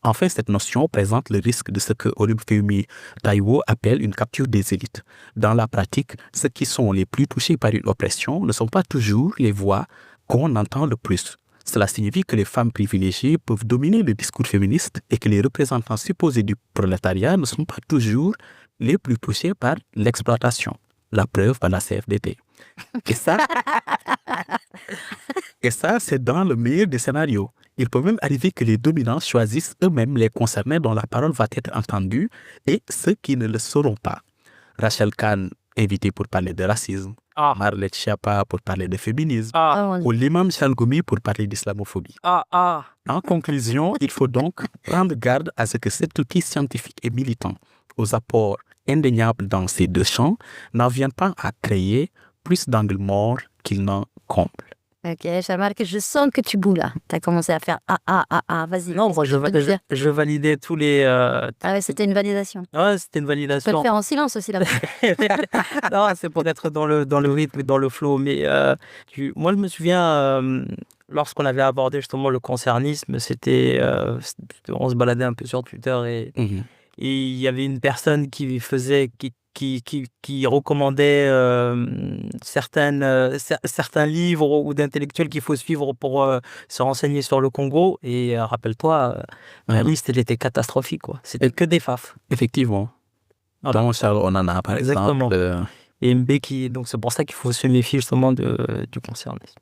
Enfin, cette notion présente le risque de ce que Olufemi Taiwo appelle une capture des élites. Dans la pratique, ceux qui sont les plus touchés par une oppression ne sont pas toujours les voix qu'on entend le plus. Cela signifie que les femmes privilégiées peuvent dominer le discours féministe et que les représentants supposés du prolétariat ne sont pas toujours les plus touchés par l'exploitation. La preuve par la CFDT. Et ça, c'est dans le meilleur des scénarios. Il peut même arriver que les dominants choisissent eux-mêmes les concernés dont la parole va être entendue et ceux qui ne le seront pas. Rachel Kahn, invitée pour parler de racisme. Marlette Schiappa pour parler de féminisme. Ou l'imam Chalgoumi pour parler d'islamophobie. En conclusion, il faut donc prendre garde à ce que cet outil scientifique et militant, aux apports indéniables dans ces deux champs, n'en vienne pas à créer plus d'angles morts qu'il n'en comble. Ok, Jean-Marc, je sens que tu boules là. Tu as commencé à faire vas-y. Non, moi, je validais tous les... Ah ouais, c'était une validation. Ouais, c'était une Tu peux validation. le faire en silence aussi là. Non, c'est pour être dans le rythme et dans le flow. Mais moi, je me souviens, lorsqu'on avait abordé justement le concernisme, on se baladait un peu sur Twitter et il y avait une personne qui recommandait certains livres ou d'intellectuels qu'il faut suivre pour se renseigner sur le Congo. Et rappelle-toi, la liste, elle était catastrophique, quoi. C'était que des faf. Effectivement. Dans Charles Onana, par Exactement. exemple. Et Mbeki, donc c'est pour ça qu'il faut se méfier justement du concernisme.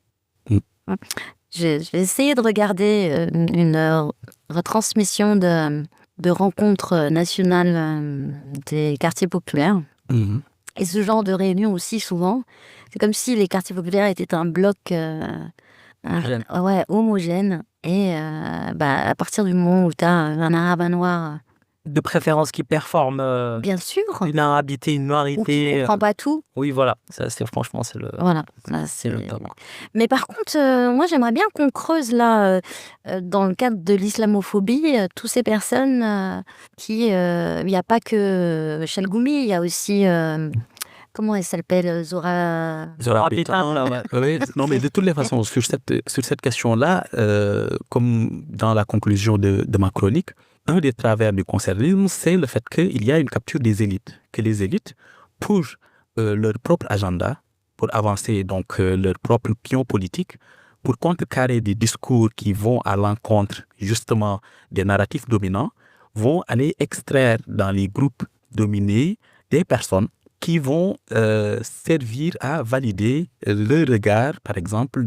Je vais essayer de regarder une retransmission de rencontres nationales des quartiers populaires. Et ce genre de réunion aussi, souvent, c'est comme si les quartiers populaires étaient un bloc homogène. Et à partir du moment où tu as un arabe, un noir... De préférence qui performe. Bien sûr. Une arabité, une Ou qui noirité. ne comprend pas tout. Oui, voilà. Ça, franchement, c'est le... Voilà. Là, c'est le top. Mais par contre, moi, j'aimerais bien qu'on creuse là, dans le cadre de l'islamophobie, toutes ces personnes qui... Il n'y a pas que Chalgoumi, il y a aussi... comment elle s'appelle Zora Bitan, là, Oui, non, mais de toutes les façons, sur cette question-là, comme dans la conclusion de ma chronique, un des travers du conservatisme, c'est le fait qu'il y a une capture des élites. Que les élites, pour leur propre agenda, pour avancer donc leur propre pion politique, pour contrecarrer des discours qui vont à l'encontre justement des narratifs dominants, vont aller extraire dans les groupes dominés des personnes qui vont servir à valider le regard, par exemple,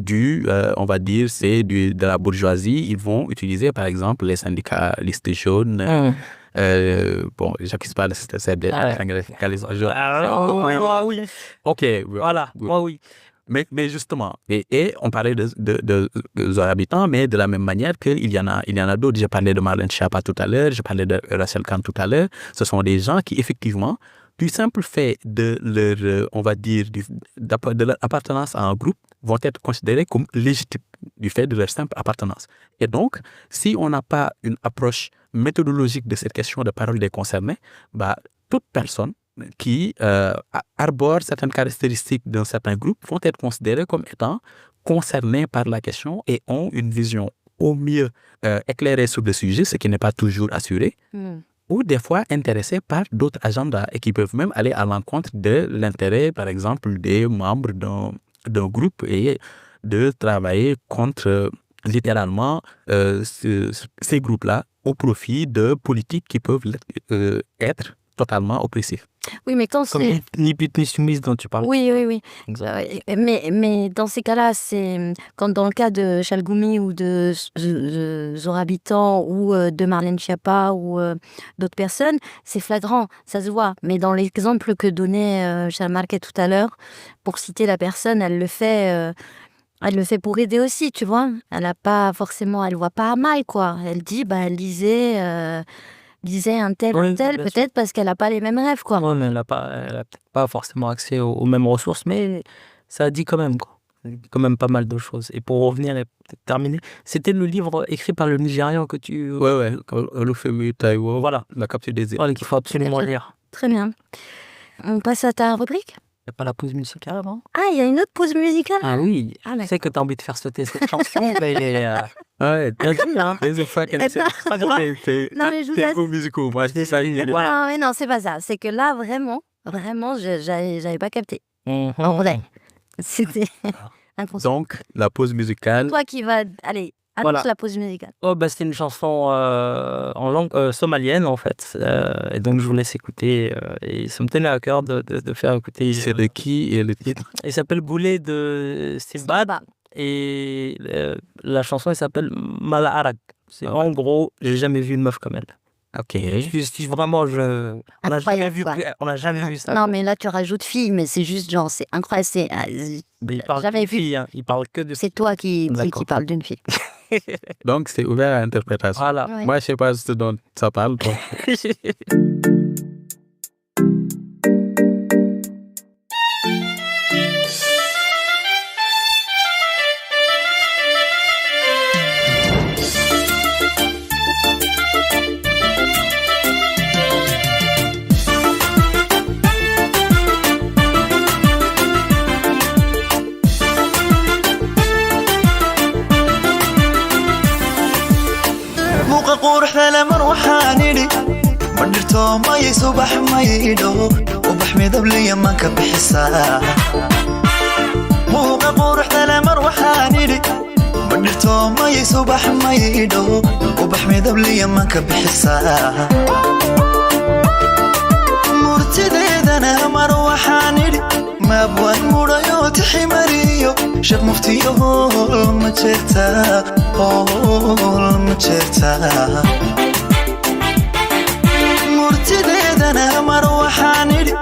on va dire, de la bourgeoisie. Ils vont utiliser, par exemple, les syndicalistes jaunes. J'accuse pas c'est oui. Ok. Voilà, oui. Mais justement, et on parlait de Zora Bitan, mais de la même manière qu'il y en a d'autres. J'ai parlé de Marlène Schiappa tout à l'heure, j'ai parlé de Rachel Kahn tout à l'heure. Ce sont des gens qui, effectivement, du simple fait de leur, on va dire, de leur appartenance à un groupe, vont être considérés comme légitimes du fait de leur simple appartenance. Et donc, si on n'a pas une approche méthodologique de cette question de parole des concernés, toute personne qui arbore certaines caractéristiques d'un certain groupe vont être considérées comme étant concernées par la question et ont une vision au mieux éclairée sur le sujet, ce qui n'est pas toujours assuré. Ou des fois intéressés par d'autres agendas et qui peuvent même aller à l'encontre de l'intérêt, par exemple, des membres d'un groupe et de travailler contre littéralement ces groupes-là au profit de politiques qui peuvent être totalement oppressif. Oui, mais quand Comme c'est... Ni pute ni soumise dont tu parles. Oui. Exact. Mais dans ces cas-là, c'est quand dans le cas de Chalgoumi ou de Zora Habitant ou de Marlène Schiappa ou d'autres personnes, c'est flagrant, ça se voit. Mais dans l'exemple que donnait Charles Marquet tout à l'heure, pour citer la personne, elle le fait pour aider aussi, tu vois. Elle a pas forcément, elle voit pas mal, quoi. Elle dit, elle lisait un tel, Oui, un tel, bien peut-être parce qu'elle a pas les mêmes rêves, quoi. Ouais, mais elle a peut-être pas forcément accès aux mêmes ressources, mais ça dit quand même, quoi. Ça dit quand même pas mal de choses. Et pour revenir et peut-être terminer, c'était le livre écrit par le Nigérian que tu... Ouais, Olufemi Taiwo, Voilà. La capsule des îles. Voilà, qu'il faut absolument lire. Très bien. On passe à ta rubrique? Il n'y a pas la pause musicale avant? Ah, il y a une autre pause musicale? Ah oui, Ah, je d'accord. sais que tu as envie de faire sauter cette chanson, mais Ouais, bien sûr, hein. deuxième fois qu'elle Eh s'est... ben, Pas grave. Non, mais je vous T'es laisse. beau musicaux, moi, je ça. Voilà. Non, mais non, c'est pas ça. C'est que là, vraiment, j'avais pas capté. Mhm. En vrai. C'était inconscient. Donc, la pause musicale. Toi qui vas... Allez, annonce Voilà. la pause musicale. Oh, c'est une chanson en langue somalienne, en fait. Et donc, je vous laisse écouter. Et ça me tenait à cœur de faire écouter. C'est de qui et le titre? Il s'appelle Boulet de Simbad. Bah, Et la chanson, elle s'appelle Mala Arag. C'est en gros, j'ai jamais vu une meuf comme elle. Ok. Si vraiment, on n'a jamais vu, Incroyable, on n'a jamais vu ça. non, mais là, tu rajoutes fille, mais c'est juste genre, c'est incroyable. Mais il parle jamais de vu. filles, hein. Il parle que de C'est toi qui D'accord. parle d'une fille. Donc, c'est ouvert à interprétation. Voilà. Ouais. Moi, je sais pas ce dont ça parle. Toi. muuqa quruxda le mar waxaan idhi ma dhirto mayay subax maydho ubax midabliya manka bixisaa muuqa quruxda le mar waxaan idhi ma dhirto mayay subax maydho ubax midabliya manka bixisaa murtideedana mar waxaan idhi maabwaan mudhayo tiximariyo sheekh muftiyo hool ma jeertaa murtideedana mar waxaan idhi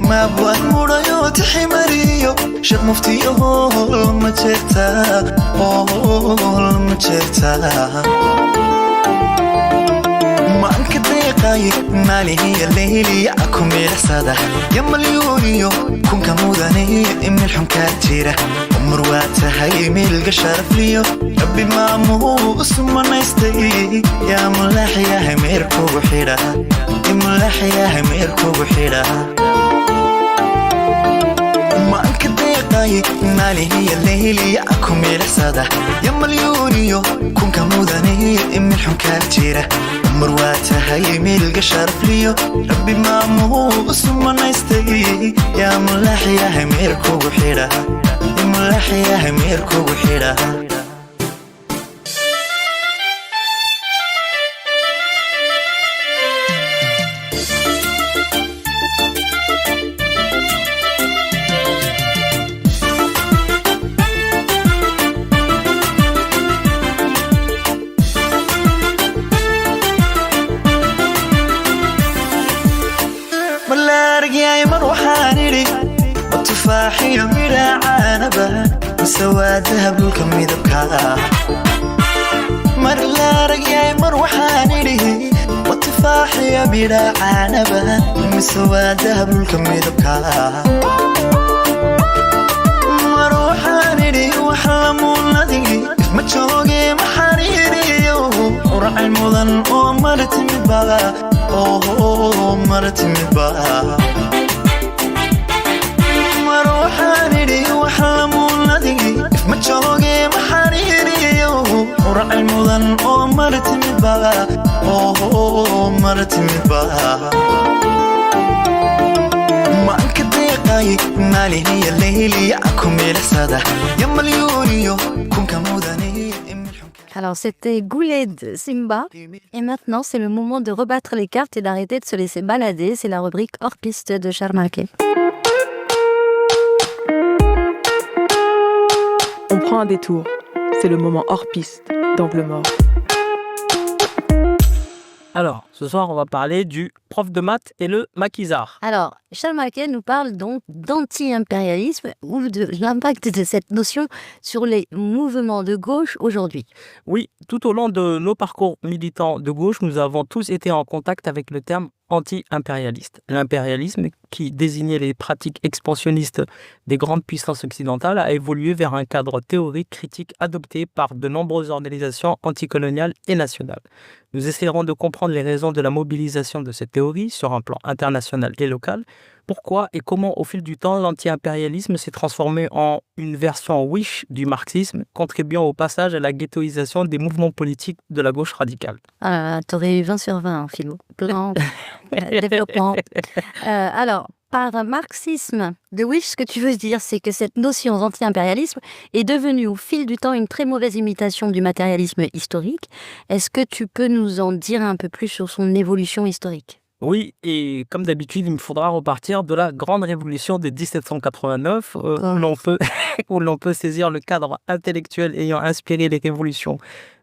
maabwaan mudhayo tiximariyo sheekh muftiyo hool ma jeertaa maanka deeqaaye maalihiya leyliya aku miilaxsada ya malyuuniyo kunka mudaniya imilxun kaa jira umar waa tahay miilga sharafliyo rabbi maamuu usmanaystay yaa mulaxyahay meerkugu xidha imulaxyahay meerkugu xidha maanka deeqaaye maalihiya leyliya aku miilaxsada ya malyuuniyo kunka mudaniya imilxun kaa jira umar waa tahay miilga sharafliyo rabbi maamuu usmanaystay yaa mulaxyahay meerkugu xidha imulaxyahay meerkugu xidha malaaragyaay mar waxaan idhi ma tufaaxiyo midhaa caanaba mise waa dahab dhulka midabkaa mar laaragyaay mar waxaan idhi ma tufaaxiyo midhaa caanaba mise waa dahab dhulka midabkaa mar waxaan idhi wax lamuunadigi ma jooge ma xariiriyo uracay mudan oo mara timidba mara timidba mar waxaan idhi wax lamuunadigi ma jooge ma xariiriyo uracay mudan oo mara timidba mara timidba maanka deeqaaye maalihiya leyliya aku miilaxsada ya malyuuniyo kunka mudaniya imilxun Alors, c'était Gouled Simba. Et maintenant, c'est le moment de rebattre les cartes et d'arrêter de se laisser balader. C'est la rubrique hors piste de Charmaké. On prend un détour. C'est le moment hors piste d'Angle Mort. Alors, ce soir, on va parler du prof de maths et le maquisard. Alors, Charmaké nous parle donc d'anti-impérialisme ou de l'impact de cette notion sur les mouvements de gauche aujourd'hui. Oui, tout au long de nos parcours militants de gauche, nous avons tous été en contact avec le terme anti-impérialiste. L'impérialisme, qui désignait les pratiques expansionnistes des grandes puissances occidentales, a évolué vers un cadre théorique critique adopté par de nombreuses organisations anticoloniales et nationales. Nous essaierons de comprendre les raisons de la mobilisation de cette théorie sur un plan international et local. Pourquoi et comment, au fil du temps, l'anti-impérialisme s'est transformé en une version wish du marxisme, contribuant au passage à la ghettoisation des mouvements politiques de la gauche radicale. Ah, t'aurais eu 20 sur 20 en philo. Grand développement. Alors, par marxisme de Wish, ce que tu veux dire, c'est que cette notion d'anti-impérialisme est devenue au fil du temps une très mauvaise imitation du matérialisme historique. Est-ce que tu peux nous en dire un peu plus sur son évolution historique ? Oui, et comme d'habitude, il me faudra repartir de la grande révolution de 1789, où l'on peut saisir le cadre intellectuel ayant inspiré les révolutions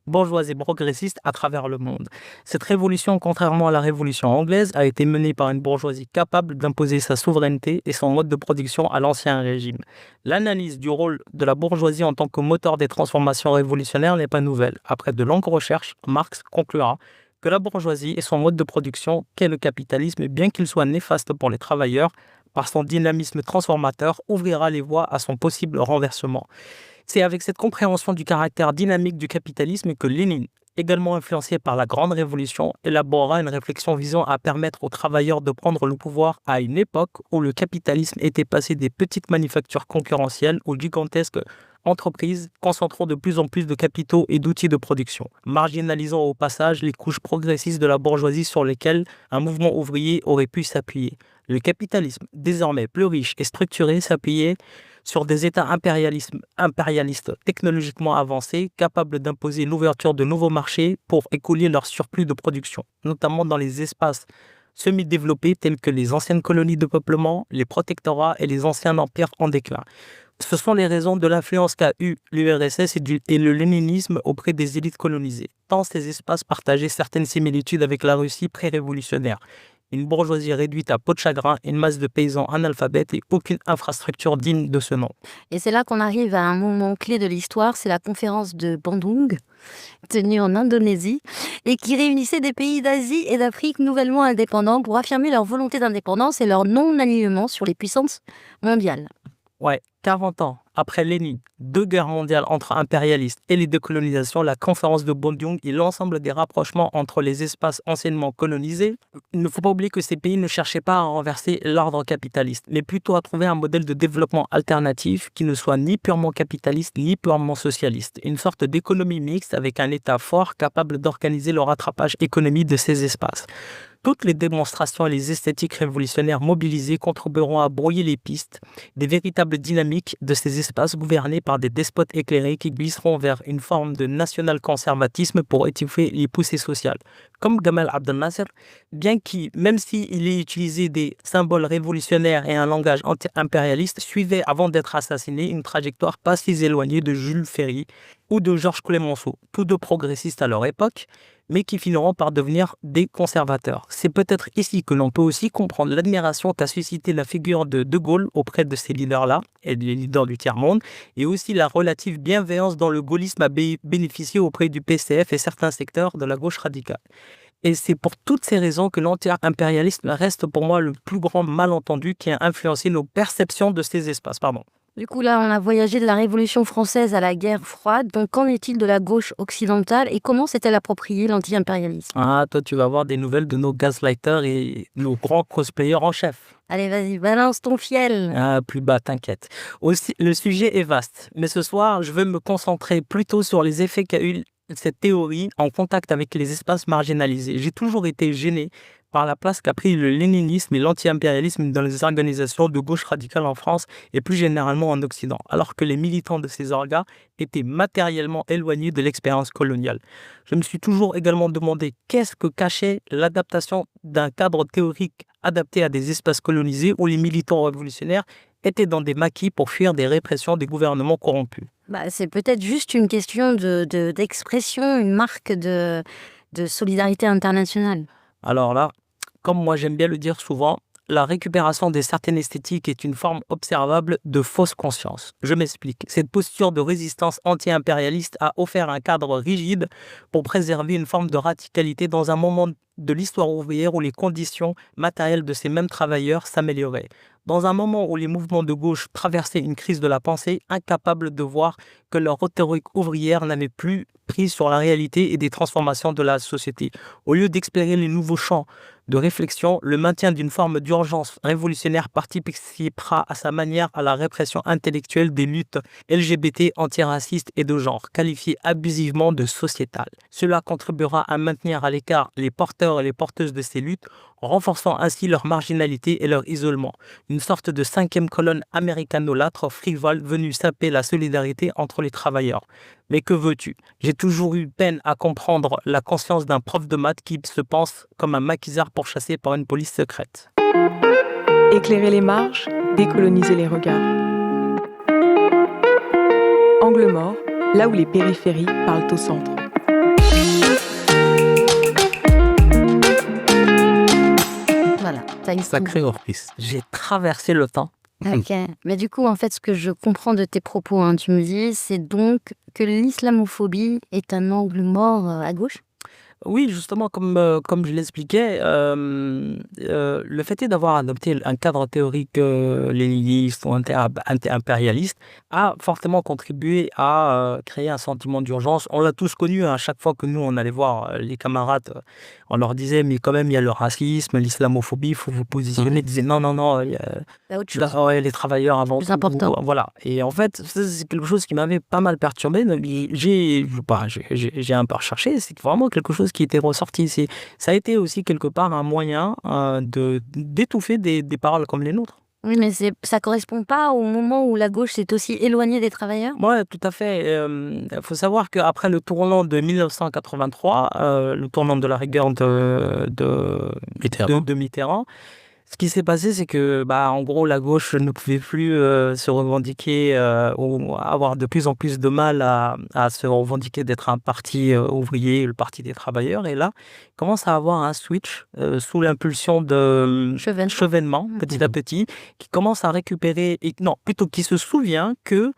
bourgeoises et progressistes à travers le monde. Cette révolution, contrairement à la révolution anglaise, a été menée par une bourgeoisie capable d'imposer sa souveraineté et son mode de production à l'ancien régime. L'analyse du rôle de la bourgeoisie en tant que moteur des transformations révolutionnaires n'est pas nouvelle. Après de longues recherches, Marx conclura que la bourgeoisie et son mode de production qu'est le capitalisme, bien qu'il soit néfaste pour les travailleurs, par son dynamisme transformateur, ouvrira les voies à son possible renversement. C'est avec cette compréhension du caractère dynamique du capitalisme que Lénine, également influencé par la Grande Révolution, élabora une réflexion visant à permettre aux travailleurs de prendre le pouvoir à une époque où le capitalisme était passé des petites manufactures concurrentielles aux gigantesques entreprises concentrant de plus en plus de capitaux et d'outils de production, marginalisant au passage les couches progressistes de la bourgeoisie sur lesquelles un mouvement ouvrier aurait pu s'appuyer. Le capitalisme, désormais plus riche et structuré, s'appuyait sur des États impérialistes technologiquement avancés, capables d'imposer l'ouverture de nouveaux marchés pour écouler leur surplus de production, notamment dans les espaces semi-développés tels que les anciennes colonies de peuplement, les protectorats et les anciens empires en déclin. Ce sont les raisons de l'influence qu'a eu l'URSS et le léninisme auprès des élites colonisées, tant ces espaces partageaient certaines similitudes avec la Russie pré-révolutionnaire. Une bourgeoisie réduite à peau de chagrin, une masse de paysans analphabètes et aucune infrastructure digne de ce nom. Et c'est là qu'on arrive à un moment clé de l'histoire, c'est la conférence de Bandung, tenue en Indonésie, et qui réunissait des pays d'Asie et d'Afrique nouvellement indépendants pour affirmer leur volonté d'indépendance et leur non-alignement sur les puissances mondiales. Ouais, 40 ans après Lénine, 2 guerres mondiales entre impérialistes et les décolonisations, la conférence de Bandung et l'ensemble des rapprochements entre les espaces anciennement colonisés. Il ne faut pas oublier que ces pays ne cherchaient pas à renverser l'ordre capitaliste, mais plutôt à trouver un modèle de développement alternatif qui ne soit ni purement capitaliste ni purement socialiste. Une sorte d'économie mixte avec un État fort capable d'organiser le rattrapage économique de ces espaces. Toutes les démonstrations et les esthétiques révolutionnaires mobilisées contribueront à brouiller les pistes des véritables dynamiques de ces espaces gouvernés par des despotes éclairés qui glisseront vers une forme de national-conservatisme pour étouffer les poussées sociales. Comme Gamal Abdel Nasser, même s'il ait utilisé des symboles révolutionnaires et un langage anti-impérialiste, suivait avant d'être assassiné une trajectoire pas si éloignée de Jules Ferry ou de Georges Clemenceau, tous deux progressistes à leur époque, mais qui finiront par devenir des conservateurs. C'est peut-être ici que l'on peut aussi comprendre l'admiration qu'a suscité la figure de De Gaulle auprès de ces leaders-là, et des leaders du tiers-monde, et aussi la relative bienveillance dont le gaullisme a bénéficié auprès du PCF et certains secteurs de la gauche radicale. Et c'est pour toutes ces raisons que l'anti-impérialisme reste pour moi le plus grand malentendu qui a influencé nos perceptions de ces espaces. Du coup, là, on a voyagé de la Révolution française à la guerre froide. Donc, qu'en est-il de la gauche occidentale et comment s'est-elle appropriée l'anti-impérialisme ? Ah, toi, tu vas avoir des nouvelles de nos gaslighters et nos grands cosplayers en chef. Allez, vas-y, balance ton fiel. Ah, plus bas, t'inquiète. Aussi, le sujet est vaste. Mais ce soir, je veux me concentrer plutôt sur les effets qu'a eu cette théorie en contact avec les espaces marginalisés. J'ai toujours été gêné par la place qu'a pris le léninisme et l'anti-impérialisme dans les organisations de gauche radicale en France et plus généralement en Occident, alors que les militants de ces orgas étaient matériellement éloignés de l'expérience coloniale. Je me suis toujours également demandé qu'est-ce que cachait l'adaptation d'un cadre théorique adapté à des espaces colonisés où les militants révolutionnaires étaient dans des maquis pour fuir des répressions des gouvernements corrompus. C'est peut-être juste une question d'expression, une marque de solidarité internationale. Alors là, comme moi j'aime bien le dire souvent, la récupération de certaines esthétiques est une forme observable de fausse conscience. Je m'explique. Cette posture de résistance anti-impérialiste a offert un cadre rigide pour préserver une forme de radicalité dans un moment de l'histoire ouvrière où les conditions matérielles de ces mêmes travailleurs s'amélioraient. Dans un moment où les mouvements de gauche traversaient une crise de la pensée, incapables de voir que leur rhétorique ouvrière n'avait plus prise sur la réalité et des transformations de la société. Au lieu d'explorer les nouveaux champs de réflexion, le maintien d'une forme d'urgence révolutionnaire participera à sa manière à la répression intellectuelle des luttes LGBT, antiracistes et de genre, qualifiées abusivement de sociétales. Cela contribuera à maintenir à l'écart les porteurs et les porteuses de ces luttes, renforçant ainsi leur marginalité et leur isolement. Une sorte de cinquième colonne américano-lâtre frivole venue saper la solidarité entre les travailleurs. Mais que veux-tu? J'ai toujours eu peine à comprendre la conscience d'un prof de maths qui se pense comme un maquisard pourchassé par une police secrète. Éclairer les marges, décoloniser les regards. Angle mort, là où les périphéries parlent au centre. Voilà, t'as une Sacré hors-piste. J'ai traversé le temps. Ok, mais du coup, en fait, ce que je comprends de tes propos, tu me dis, c'est donc que l'islamophobie est un angle mort à gauche? Oui, justement, comme je l'expliquais, le fait est d'avoir adopté un cadre théorique léniniste ou anti-impérialiste a fortement contribué à créer un sentiment d'urgence. On l'a tous connu, à chaque fois que nous, on allait voir les camarades, on leur disait, mais quand même, il y a le racisme, l'islamophobie, il faut vous positionner. Ils disaient, non, il y a Autre chose. ouais, les travailleurs avant Plus tout. important. Voilà. Et en fait, ça, c'est quelque chose qui m'avait pas mal perturbé. J'ai un peu recherché, c'est vraiment quelque chose qui était ressorti. Ça a été aussi quelque part un moyen d'étouffer des paroles comme les nôtres. Oui, mais ça correspond pas au moment où la gauche s'est aussi éloignée des travailleurs? Oui, tout à fait. Il faut savoir qu'après le tournant de 1983, le tournant de la rigueur de Mitterrand, ce qui s'est passé, c'est que, en gros, la gauche ne pouvait plus se revendiquer ou avoir de plus en plus de mal à se revendiquer d'être un parti ouvrier, le parti des travailleurs. Et là, il commence à avoir un switch sous l'impulsion de Chevènement, petit à petit, qui commence à récupérer, qui se souvient que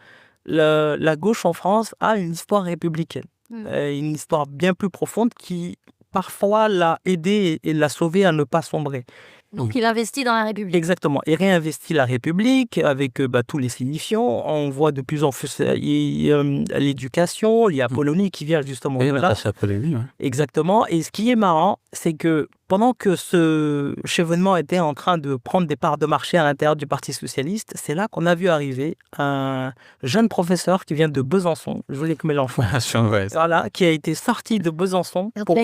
la gauche en France a une histoire républicaine, une histoire bien plus profonde qui, parfois, l'a aidé et l'a sauvé à ne pas sombrer. Donc il investit dans la République. Exactement. Il réinvestit la République avec tous les signifiants. On voit de plus en plus l'éducation. Il y a Polony qui vient justement de là. Exactement. Et ce qui est marrant, c'est que pendant que ce chevènement était en train de prendre des parts de marché à l'intérieur du Parti socialiste, c'est là qu'on a vu arriver un jeune professeur qui vient de Besançon, José Mélenchon, voilà, qui a été sorti de Besançon. Donc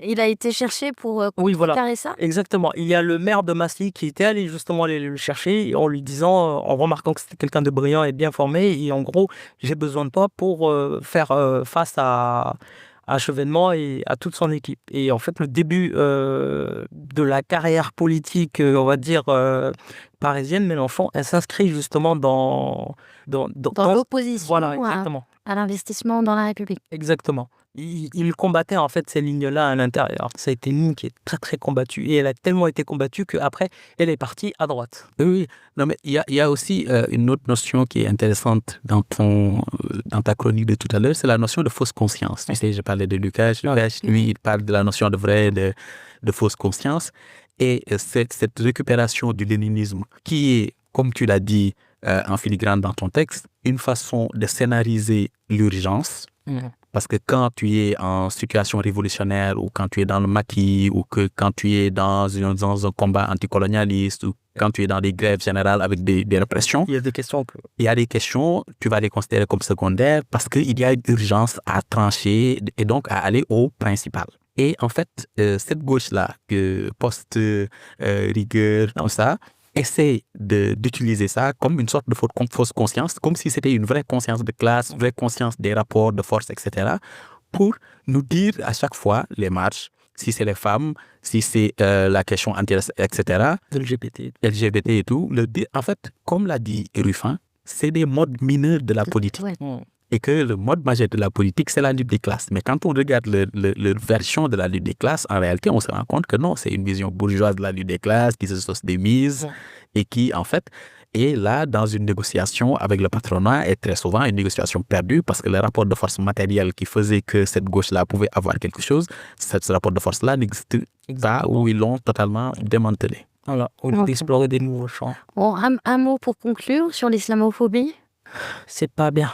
il a été cherché pour carrer ça. Exactement. Il y a le maire de Massy qui était allé justement aller le chercher en lui disant, en remarquant que c'était quelqu'un de brillant et bien formé, et en gros, j'ai besoin de toi pour faire face à Chevènement et à toute son équipe. Et en fait, le début de la carrière politique, on va dire, parisienne, Mélenchon, elle s'inscrit justement dans l'opposition. Voilà, exactement. À l'investissement dans la République. Exactement. Il combattait en fait ces lignes-là à l'intérieur. Ça a été une ligne qui est très très combattue. Et elle a tellement été combattue qu'après, elle est partie à droite. Oui, non, mais il y a aussi une autre notion qui est intéressante dans ta chronique de tout à l'heure, c'est la notion de fausse conscience. Tu sais, je parlais de Lucas, lui, il parle de la notion de vraie, de fausse conscience. Et cette récupération du léninisme qui est, comme tu l'as dit en filigrane dans ton texte, une façon de scénariser l'urgence. Parce que quand tu es en situation révolutionnaire ou quand tu es dans le maquis ou que quand tu es dans un combat anticolonialiste ou quand tu es dans des grèves générales avec des répressions, il y a des questions, tu vas les considérer comme secondaires parce qu'il y a une urgence à trancher et donc à aller au principal. Et en fait, cette gauche-là, post-rigueur, tout ça, essaie d'utiliser ça comme une sorte de fausse conscience, comme si c'était une vraie conscience de classe, une vraie conscience des rapports de force, etc., pour nous dire à chaque fois les marches, si c'est les femmes, si c'est la question etc., LGBT et tout. En fait, comme l'a dit Ruffin, c'est des modes mineurs de la politique. Ouais. Et que le mode majeur de la politique, c'est la lutte des classes. Mais quand on regarde leur version de la lutte des classes, en réalité, on se rend compte que non, c'est une vision bourgeoise de la lutte des classes qui se sociémise et qui, en fait, est là dans une négociation avec le patronat et très souvent une négociation perdue parce que le rapport de force matériel qui faisait que cette gauche-là pouvait avoir quelque chose, ce rapport de force-là n'existe pas ou ils l'ont totalement démantelé. Voilà, on explorer des nouveaux champs. Bon, un mot pour conclure sur l'islamophobie. C'est pas bien.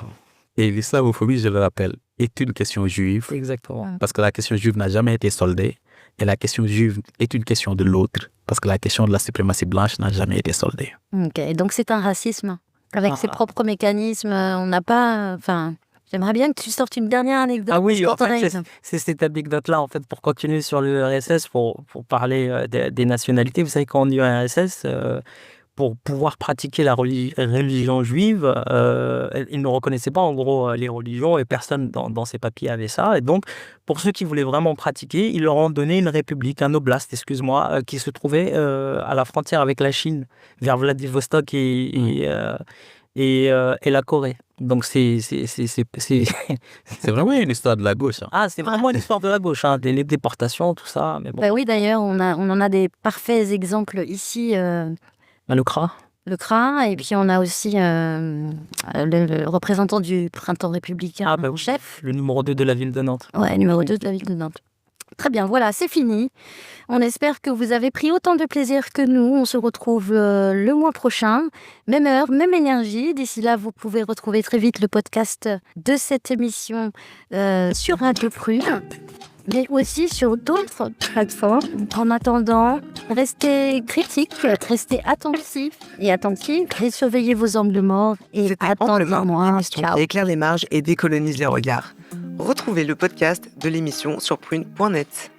Et l'islamophobie, je le rappelle, est une question juive. Exactement. Parce que la question juive n'a jamais été soldée. Et la question juive est une question de l'autre. Parce que la question de la suprématie blanche n'a jamais été soldée. Ok, donc c'est un racisme. Avec ses propres mécanismes, on n'a pas... Enfin, j'aimerais bien que tu sortes une dernière anecdote. Ah oui, en T'en as fait, une. c'est cette anecdote-là, en fait, pour continuer sur le RSS, pour parler des nationalités. Vous savez, quand on dit un RSS, pour pouvoir pratiquer la religion juive, ils ne reconnaissaient pas en gros les religions et personne dans ces papiers avait ça. Et donc, pour ceux qui voulaient vraiment pratiquer, ils leur ont donné une république, un oblast, qui se trouvait à la frontière avec la Chine, vers Vladivostok et la Corée. Donc, c'est vraiment une histoire de la gauche. Hein. Ah, c'est vraiment une histoire de la gauche, hein, les déportations, tout ça. Mais bon. Bah oui, d'ailleurs, on en a des parfaits exemples ici. Le CRA. Le CRA, et puis on a aussi le représentant du printemps républicain, chef. Le numéro 2 de la ville de Nantes. Ouais, numéro 2 de la ville de Nantes. Très bien, voilà, c'est fini. On espère que vous avez pris autant de plaisir que nous. On se retrouve le mois prochain. Même heure, même énergie. D'ici là, vous pouvez retrouver très vite le podcast de cette émission sur Radio Prune, mais aussi sur d'autres plateformes. En attendant, restez critiques, restez attentifs et surveillez vos angles morts. Et attendez-moi. Ciao. Éclaire les marges et décolonise les regards. Retrouvez le podcast de l'émission sur prune.net.